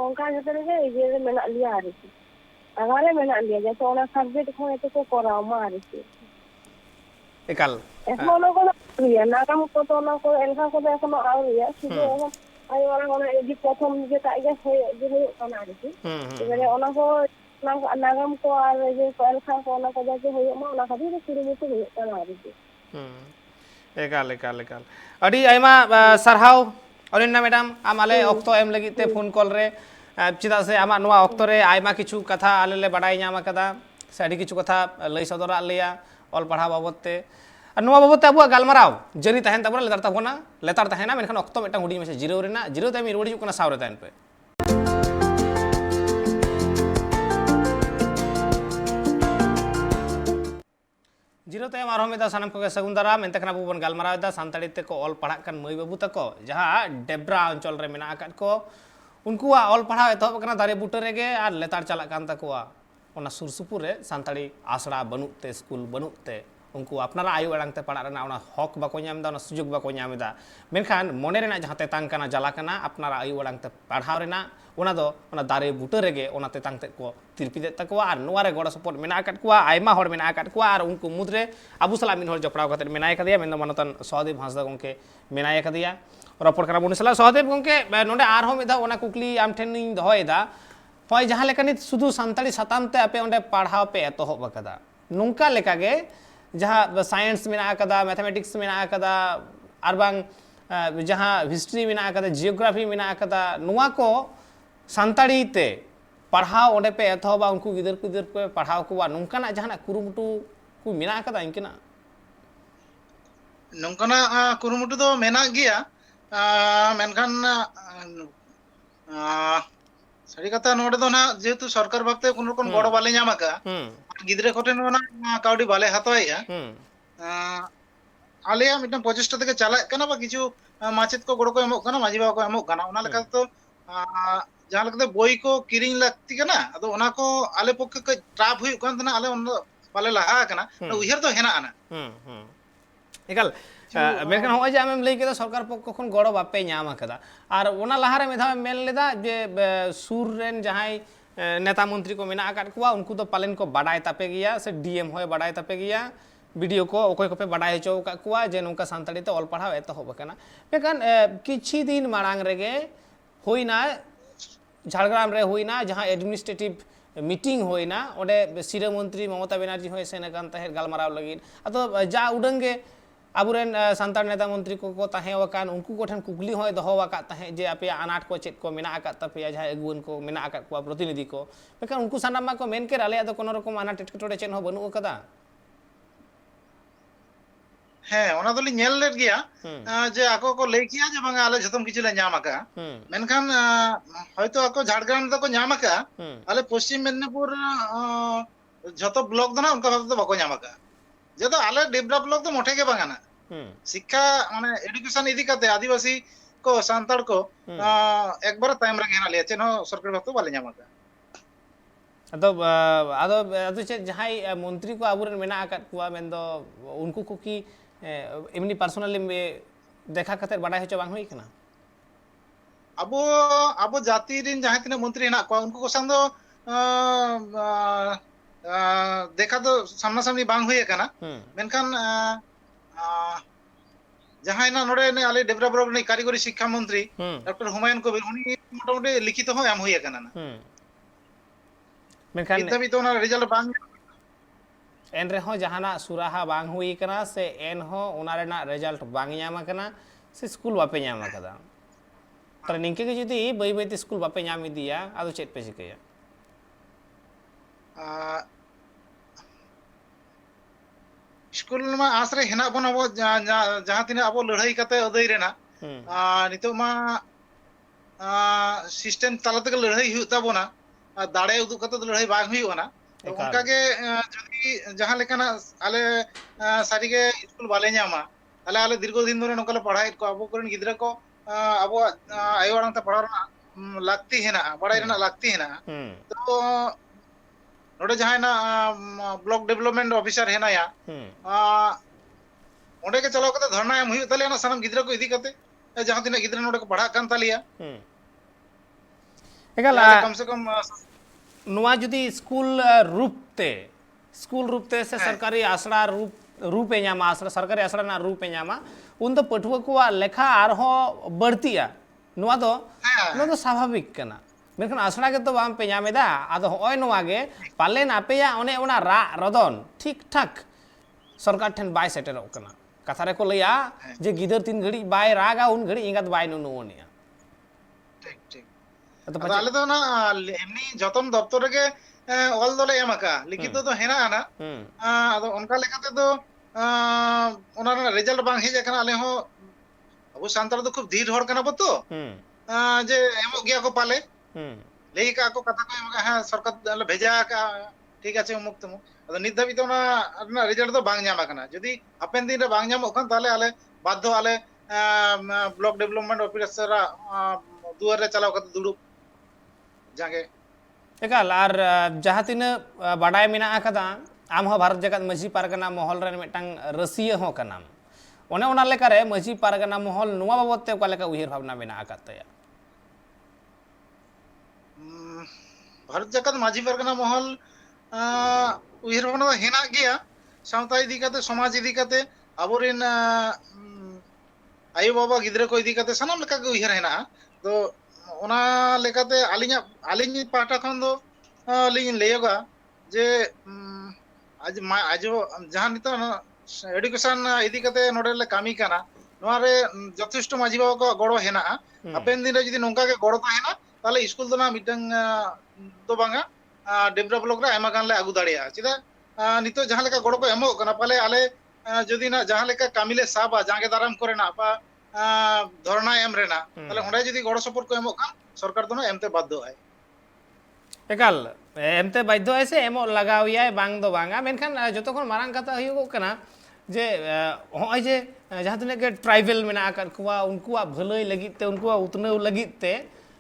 onka jete ge je mena liya ariki agare mena liya je to ona subject ko eto ko korao ma ariki ekal এখনো কোনো ইয়া নাগাম কত না করে এলকা কত এখনো আউরিয়া শুধু এখন I ওরা মানে এই প্রথম যে টাইগার হয়ে যে ওনা আর কি এবারে ওনা কো নাগাম কো আর যে এলকা কো ওনা কো যে হয়ে মা ওনা খাবি শুরু মতো হয়ে ওনা আর কি ekal adi aima sarhaw orinna madam amale okto em lagi te phone call re chida se ama noa okto re aima kichu katha alele badai nyama kada se adi kichu katha lay sodora leya ol padha babot te नुआ बाबत अब गालमाराव जरी तहन तब लेतार तहना मेनखान अक्तो Meta hoodie में zero Raina zero ते रुड़ी हुकना सावरे तहन पे जिरो ते मारो में दा सनम को सगुंदरा मेनते खना बुबन गालमाराव दा सांताड़ी ते को ऑल पढ़ा कन मई बाबू तको जहां डेब्रा अंचल रे मेना आकाट को उनकुआ ऑल पढ़ा एतो कना दारे बुटर रेगे आर लेतार चला कान तकोआ ओना सुर सुपुर रे सांताड़ी आसरा बनुते स्कूल बनुते उनको अपनारा आयु अड़ांग ते पढ़ा रना हक बाको नाम दा सुजोग बाको नाम दा मेनखान मने रेना जहां तेतांग काना जला काना अपनारा आयु अड़ांग ते पढ़ाव रेना ओना दो ओना दारे बुटर रेगे ओना तेतांग ते को तिरपि दे तकवा आर नुआ रे गड़ सपोर्ट मेना आकाट कुआ आयमा हर मेना आकाट कुआ आर उनको मुद्रे अबु सलामिन हर जपड़ाव कते मेनाय कदिया मेन मनतन सहदेव हांसदा गंके मेनाय कदिया रपड़ करा बुनिसला सहदेव गंके नोंडे आर हो मिदा ओना कुकली आम ठेन नी दहोयदा होय जहां लेकानि सुदु संताली सताम ते आपे ओंडे पढ़ाव पे एतोहब बकदा नुंका लेकागे जहाँ साइंस में आकदा मैथमेटिक्स में आकदा अरबांग जहाँ हिस्ट्री में आकदा जियोग्राफी में आकदा नुआ को संताड़ी ते पढ़ाव ओंडे पे एतहोबा उनको गिदर कुदर पे पढ़ाव को नुंकाना जहां कुरुमुटु को मेना आकदा इनकेना नुंकाना कुरुमुटु दो मेना गिया मेनखान सारी कथा नोडे दो ना जेतु सरकार भाबते कोनो रकम गड़ बाले ᱧᱟᱢ ᱟᱠᱟ गिद्रे कोटेन ओना काउडी बाले हातवाया आलेया मिटन प्रचेष्टा तके चालाय कना बा किछु माचेत को गड़ को एमोग कना माजी बाबा को एमोग कना ओना लेका तो जहां लेका बोई को किरिंग लागती कना अदो ओना को आले पक्के को ट्राप हुई कन तना आले ओन बाले लहा कना उहिर तो हेना आना एकल मेनखान होय जे आमेम लई केदा सरकार पक्ष खन गड़ बापे ᱧᱟᱢ आकदा आर ओना लहारे मेधा मेन लेदा जे सुर रेन जहाय नेता मंत्री को मेना आकाट कुआ उनको तो पालन को बाडाय तापे गया से डीएम होय बाडाय तापे गया वीडियो को ओकोय को पे बाडाय हचो का कुआ जे नोंका सांताड़ी ते ऑल पढ़ाव एतो होबे कना मेखान किछि दिन मारांग रेगे होइना झाड़ग्राम रे होइना जहां एडमिनिस्ट्रेटिव मीटिंग होइना ओडे सिरा मंत्री ममता बनर्जी होय सेन कान तहे गालमाराव लगिन अतो जा उडंगे आबुरेन सांतार नेता मंत्री को तहे वकान उनको कोठन कुकली होय दहो वका तहे जे आपे अनाट को चेत को मेना आका तपे जहां अगुवन को मेना आका को प्रतिनिधि को मेखान उनको सानामा को मेन के आले आदो कोनो रकम अनाट एटकेटोड़े चेन हो बनु कदा ᱦᱮᱸ ᱚᱱᱟ ᱫᱚᱞᱤᱧ ᱧᱮᱞ ᱞᱮᱫ ᱜᱮᱭᱟ ᱡᱮ ᱟᱠᱚ ᱠᱚ ᱞᱟᱹᱭ ᱠᱮᱭᱟ ᱡᱮ ᱵᱟᱝᱟ ᱟᱞᱮ ᱡᱷᱚᱛᱚᱢ ᱠᱤᱪᱷᱩ ᱞᱮ ᱧᱟᱢ ᱟᱠᱟᱜᱼᱟ ᱢᱮᱱᱠᱷᱟᱱ ᱦᱚᱭᱛᱚ ᱟᱠᱚ ᱡᱷᱟᱲᱜᱨᱟᱢ ᱨᱮᱫᱚ ᱠᱚ ᱧᱟᱢ ᱟᱠᱟᱜᱼᱟ ᱟᱞᱮ ᱯᱚᱥᱪᱤᱢ ᱢᱮᱫᱽᱱᱤᱯᱩᱨ ᱡᱷᱚᱛᱚ ᱵᱞᱚᱠ ᱫᱚ ᱱᱟᱜ ᱚᱱᱠᱟ ᱵᱷᱟᱵ ᱫᱚ ᱵᱟᱠᱚ ᱧᱟᱢ ᱟᱠᱟᱜᱼᱟ ᱡᱮᱫᱚ ᱟᱞᱮ ᱰᱮᱵᱨᱟ ᱵᱞᱚᱠ ᱫᱚ ᱢᱚᱴᱷᱮ ᱜᱮ ᱵᱟᱝᱟ ᱱᱟᱜ শিক্ষা মানে এডুকেশন ইদি কাতে আদিবাসী কো সান্তাড় কো একবার টাইম রে হেনা লিয়া চেন সরকারি ভাবে বালে ᱧᱟᱢ ᱟᱠᱟᱜᱼᱟ अदो अदो अदो चे जहां मंत्री को आबुरेन मेना आकात कुआ मेंदो उनको को की एमनी पर्सनली देखा खातिर बाडाय होचो बांग होई कना ᱟᱵᱚ ᱟᱵᱚ ᱡᱟᱹᱛᱤ ᱨᱤᱱ ᱡᱟᱦᱟᱸ ᱛᱤᱱᱟᱹᱜ ᱢᱚᱱᱛᱨᱤ ᱦᱮᱱᱟᱜ ᱠᱚᱣᱟ ᱩᱱᱠᱩ ᱠᱚ ᱥᱟᱝ ᱫᱚ দেখা ᱫᱚ ᱥᱟᱢᱱᱟ ᱥᱟᱢᱱᱤ ᱵᱟᱝ ᱦᱩᱭ ᱟᱠᱟᱱᱟ ᱢᱮᱱᱠᱷᱟᱱ ᱡᱟᱦᱟᱸᱭ ᱱᱟ ᱱᱚᱰᱮ ᱟᱞᱮ ᱰᱮᱵᱨᱟ ᱵᱞᱚᱠ ᱨᱤᱱᱤᱡ ᱠᱟরিগরি শিক্ষা মন্ত্রী ডক্টর হুমায়ুন কবির উনি মোটামুটি লিখিত হো এম হই আকানা না मेखान নিত বিত ওনার রেজাল্ট বাং एन रहो जहाना सुराहा बांग हुई कना से एन हो उना रेना रिजल्ट बांग ᱧᱟᱢ कना से स्कूल बापे ᱧᱟᱢ कदा तर निंके के जदी बई बई स्कूल बापे ᱧᱟᱢ इदिया आदो चेत पे चिकया स्कूल मा आसरे हेना बन अब जहां तिना अब लड़ाई कते अदई रेना नितो मा सिस्टम तालाते लड़ाई हुई ताबोना दाड़े उदुक कते लड़ाई बांग हुई ना तो उनका के जदी जहां लेकाना आले सारी के स्कूल बाले ᱧᱟᱢᱟ आले आले दीर्घ दिन धरे नकले पढ़ाई को अब करन गिदरा को अब आयो वारंग ते पढ़ार लागती हेना बड़ाई रेना लागती हेना तो नोडे जहां ना ब्लॉक डेवलपमेंट ऑफिसर हेना या ओंडे के चलाव कते धरना एम हुई तले ना सनम गिदरा को इदी कते जहां तिना गिदरा नोडे को पढ़ा कान तालिया एकाला कम से कम नुआ जुदी स्कूल रूपते से सरकारी आसड़ा रूपे ᱧᱟᱢᱟ आसड़ा सरकारी आसड़ा ना रूपे ᱧᱟᱢᱟ उन तो पठुआ को लेखा आर हो बढ़तिया नुआ दो स्वाभाविक कना मेखन आसड़ा के तो बाम पे ᱧᱟᱢᱮदा आदो होय नुआ गे पालेन आपेया ओने ओना रा रदन ठीक ठाक सरकार ठेन बाय सेटेरो कना कथा रे को लया जे गिदर तीन घड़ी बाय रागा उन घड़ी इंगात बाय नुनुनिया ठीक ठीक तो आले तो ना एमनी जतन दफ्तर रे ऑल दोले एमका लिखित तो हेना ना आदो उनका लेखाते तो ओना रिजल्ट बांग हेज कना आले हो अब सांतार तो खूब धीर हर कना बतो जे एमो गया को पाले लेई का को कथा को एमका हां सरकार भेजा का ठीक আছে मुक्त तमु आदो नित धाबी तो ना रिजल्ट तो बांग ᱧᱟᱢ कना जदी अपेन दिन रे बांग ᱧᱟᱢᱚᱜ खान ताले आले बाध्य आले ब्लॉक डेवलपमेंट ऑफिसर दुआर रे चलाव कते दुड़ुब जागे एकाल आर जहां तीन बाडाय मेना आकदा आम हो भारत जगत मझी पारगना महल रे मिटांग रसिया हो कनाम ओने ओना लेकारे मझी पारगना महल नुवा बाबत ते ओका लेका उहिर भावना मेना आकतया भारत जगत माझी पारगना महल उहिर भावना हेना गया सावता इदी कते समाज इदी कते अबोरिन आयो बाबा गिदरा को इदी कते सनम लेका के उहिर हेना तो ओना लेकाते आलिनी पाटा खन दो लिन लेयोगा जे आज जहां नितो एडुकेशन इदी कते नोडे ले कामी काना नोरे जथेष्ट माझी बाबा को गड़ो हेना अपेन दिन रे जदी नोंका के गड़ो ताहेना ताले स्कूल दो ना मिटंग दो बांगा डेवलप ब्लॉक रे आयमा गान ले आगु दाड़िया चिदा नितो जहां लेका गड़ो को एमो कना पाले आले जदी ना जहां लेका कामी ले साबा जांगे दाराम करे ना पा धरना एम रेना ताले ओंडे जदी गड़ो सपोर्ट को एमो खान सरकार दो ना एमते बाध्य है एकाल एमते बाध्य है से एमो लगाविया बांग दो बांगा मेनखान जतो खन मारांग कथा हुयो कना जे होय जे जहां तने के ट्राइबल मेना आकन कुवा उनकुआ भलई लगित ते उनकुआ उतनौ लगित ते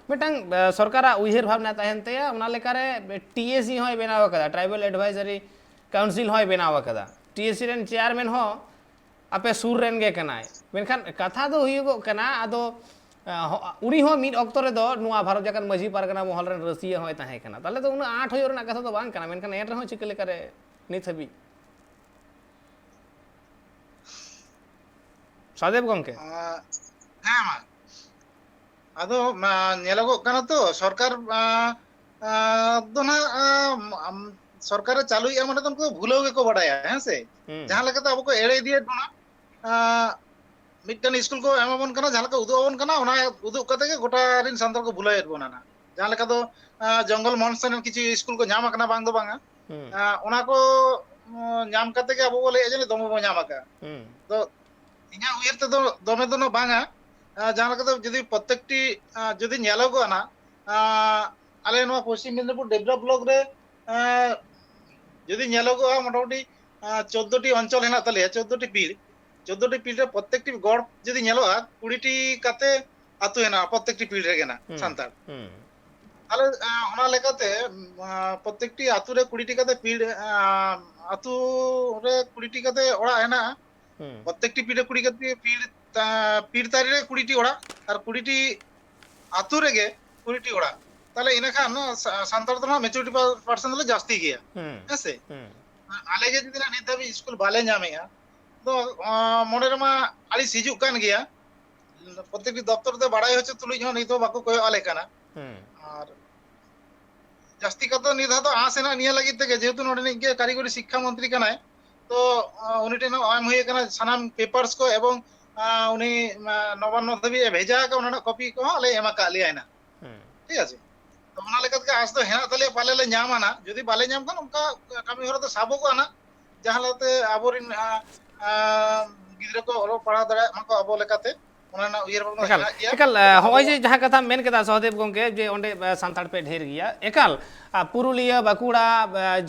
मिटांग सरकारा उहिर भावना ताहेनते ओना लेकारे टीएसी होय बनाव कदा ट्राइबल एडवाइजरी काउंसिल होय बनाव कदा टीएसी रेन चेयरमैन हो आपे सुर रेन गे कनाय मेनखान कथा दो हुयो कना आदो उनी हो मिड अक्तो रे दो नुआ भारत जगत मझी पारगना महल रेन रसिया होय ताहे कना ताले तो उन 8 होय रना कथा तो बांग कना मेनखान एन रहो चिकले करे नित हबी सादेव गंके हाँ मा आदो नेलगो कना तो सरकार ᱫᱚ ᱱᱟᱦᱟᱜ ᱥᱚᱨᱠᱟᱨᱮ ᱪᱟᱹᱞᱩᱭᱮᱜᱼᱟ ᱢᱟᱱᱮ ᱫᱚ ᱩᱱᱠᱩ ᱵᱷᱩᱞᱟᱹᱣ ᱜᱮᱠᱚ ᱵᱟᱰᱟᱭᱟ ᱦᱮᱸ ᱥᱮ ᱡᱟᱦᱟᱸ ᱞᱮᱠᱟᱛᱮ ᱟᱵᱚ ᱠᱚ ᱮᱲᱮ ᱤᱫᱤᱭᱮᱫ ᱵᱚᱱᱟ ᱢᱤᱫᱴᱮᱱ ᱥᱠᱩᱞ ᱠᱚ ᱮᱢᱟᱵᱚᱱ ᱠᱟᱱᱟ ᱡᱟᱦᱟᱸ ᱞᱮᱠᱟ ᱩᱫᱩᱜ ᱟᱵᱚᱱ ᱠᱟᱱᱟ ᱚᱱᱟ ᱩᱫᱩᱜ ᱠᱟᱛᱮ ᱜᱮ ᱜᱚᱴᱟ ᱨᱤᱱ ᱥᱟᱱᱛᱟᱲ ko ᱵᱷᱩᱞᱟᱹᱣᱮᱫ ᱵᱚᱱᱟ ᱱᱟ ᱡᱟᱦᱟᱸ ᱞᱮᱠᱟ ᱫᱚ ᱡᱚᱝᱜᱚᱞ ᱢᱚᱦᱚᱱ ᱥᱮᱱ ᱠᱤᱪᱷᱩ ᱥᱠᱩᱞ ᱠᱚ ᱧᱟᱢ ᱟᱠᱟᱱᱟ ᱵᱟᱝ ᱫᱚ ᱵᱟᱝᱟ ᱚᱱᱟ ko ᱧᱟᱢ ᱠᱟᱛᱮ ᱜᱮ ᱟᱵᱚ ᱵᱚ ᱞᱟᱹᱭᱮᱫᱼᱟ ᱡᱮ ᱫᱚᱢᱮ ᱵᱚ ᱧᱟᱢ ᱟᱠᱟᱜᱼᱟ ᱛᱚ ᱤᱧᱟᱹᱜ ᱩᱭᱦᱟᱹᱨ ᱛᱮᱫᱚ ᱫᱚᱢᱮ ᱫᱚ ᱵᱟᱝᱟ ᱡᱟᱦᱟᱸ ᱞᱮᱠᱟ ᱫᱚ ᱡᱩᱫᱤ ᱯᱨᱚᱛᱮᱠᱴᱤ ᱡᱩᱫि ᱧᱮᱞᱚᱜᱚᱜᱼᱟ না ᱟᱞᱮ ᱱᱚᱣᱟ ᱯᱚᱥᱪᱤᱢ ᱢᱮᱫᱽᱱᱤᱯᱩᱨ ᱰᱮᱵᱷᱞᱚᱯ ব্লক রে যদি ᱧᱮᱞᱚᱜᱚᱜᱼᱟ মোটামুটি 14টি অঞ্চল হেনাᱜ তালেয়া 14টি পীর 14টি পীর রে প্রত্যেকটি গড় যদি ñeloa 20টি কাতে আতু হেনা প্রত্যেকটি পীর রে গেনা সান্তাল তাহলে ওনা লেকাতে প্রত্যেকটি আতু রে 20টি কাতে পীর আতু রে 20টি কাতে ওড়া হেনা প্রত্যেকটি পীরে 20 কাতে পীর পীর তারি রে 20টি ওড়া আর 20টি আতু রে গে 20টি ওড়া তাহলে ইনা খান সান্তাল তো না মেচুরিটি পার্সেন্ট হলে জাস্তি গিয়া হ্যাঁ আলে গে যদি না নিত স্কুল বালে ñaমেয়া তো মনে রেমা আলি সিজুক কান গিয়া প্রত্যেকটি দপ্তর তে বাড়াই হচ্ছে তুলুই হন নিতো বাকো কয় আলে কানা আর জাস্তি কত নির্ধারিত আসেনা নিয়ে লাগি থেকে যেহেতু নোডেনিক গে কারিগরি শিক্ষা মন্ত্রী কানায় তো উনি টেন আম হয়ে কানা সানাম পেপারস को এবং উনি নবান্ন ধাবি ভেজা কা ওনা কপি को আলে এমা কা লিয়া না ঠিক আছে তো ওনা লেকাত কে আস তো হেনা তালে পালে লে ñama না যদি বালে ñam কান উনকা কামি হরা তো সাবো को না jahalate aborin gidra ko olo pahar dara mako abo lekate ona na uyar bang ekal hoy je jaha katha men keda Sahadev gomke je onde santar pe ढेर gaya ekal puruliya bakura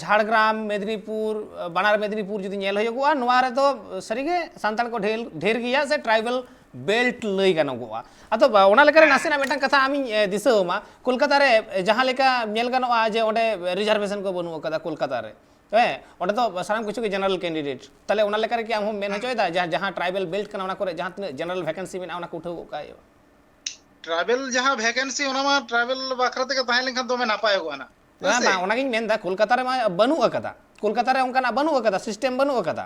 jhargram medinipur banar medinipur jodi ñel hoyogua noa re to sarige santar ko ढेर gaya se tribal belt lay ganogoa ato ona lekare nasena metang katha ami disauma kolkata re jaha leka ñel ganoa je onde reservation ko banu kada kolkata re ওটা তো serum কিছু কি general candidate তাহলে ওনার লেখার কি আমি main হচয়দা যাহা tribal belt কানা ওনা করে যাহা জেনারেল ভ্যাকেন্সি মেনা ওনা উঠাও কাই ট্রাইবেল যাহা ভ্যাকেন্সি ওনা মা ট্রাইবেল বাখরা থেকে তাহে লেখান দমে নাপায় গোনা না ওনাগিন মেনদা কলকাতা রে মা বানু আকাদা কলকাতা রে অনকানা বানু আকাদা সিস্টেম বানু আকাদা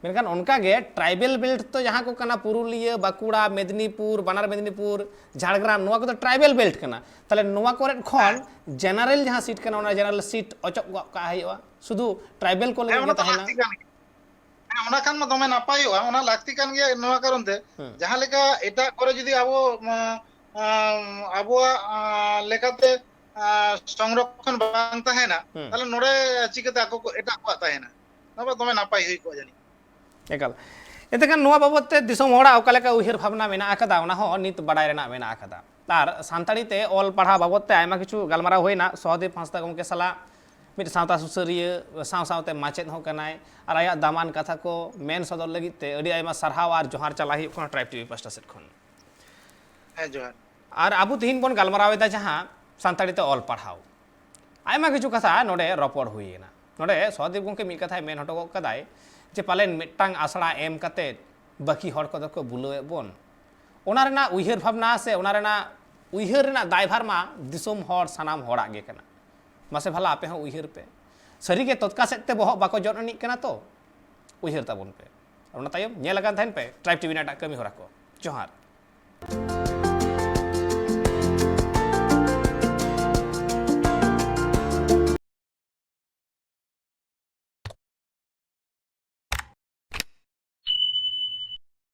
মেনখান অনকা গে ট্রাইবেল বেল্ট তো যাহা কো কানা পুরুলিয়া বাঁকুড়া মেদিনীপুর বানার মেদিনীপুর ঝাড়গ্রাম নোয়া কো তো ট্রাইবেল বেল্ট কানা তাহলে নোয়া করে খন জেনারেল যাহা সিট কানা ওনা জেনারেল সিট অচক কা হাইওয়া শুধু ট্রাইবেল কলেজ গে তাহেনা ওনা খান মা দমে নাপাইওয়া ওনা লাগতি কান গিয়া নোয়া কারণতে যাহা লেকা এটা করে যদি আবো আবুয়া লেকাতে সংরক্ষণ বাং তাহেনা তাহলে নোড়ে চিকাতে আকো এটা আকো তাহেনা নবা দমে নাপাই হই কো জানি একাল এতেখান নোয়া বাবদতে দিসম হড়া ওকালেকা উহির ভাবনা মেনা আকাদা ওনা হো নিত বাড়াই রেনা মেনা আকাদা তার সান্তাড়িতে অল পাড়া বাবদতে আয়মা কিছু গালমারা হইনা সহদেব হাঁসদা গমকে সালা मिट सावता सुसरिया साव सावते माचेद हो कनाय और आया दामान कथा को मेन सदर लगिते अड़ी आयमा सरहाव और जोहार चला ही कोन ट्राइब टीवी पास्टा सेट खन जोहार और आबु तिहिन बन गालमारावेदा जहां सान्ताड़ीते ऑल पढ़ाव आयमा किछु कथा नोडे रपड़ हुईना नोडे सौदेव गंके मिट कथा मेन हटो कदाय जे पालेन मिटांग आसड़ा एम कते बाकी हर कदो को बुलवे बोन ओना रेना उइहर भावना से ओना रेना उइहर रेना दायभार मा दिसोम हर सानाम हड़ा गे कना मासे भला आपे हो उइहर पे सरी के तत्का सेते बहक बाको जन अनिक कना तो उइहर ताबन पे और तायम ñel akan थाइन पे ट्राइब टीवी नाटा कमी होरा को जोहार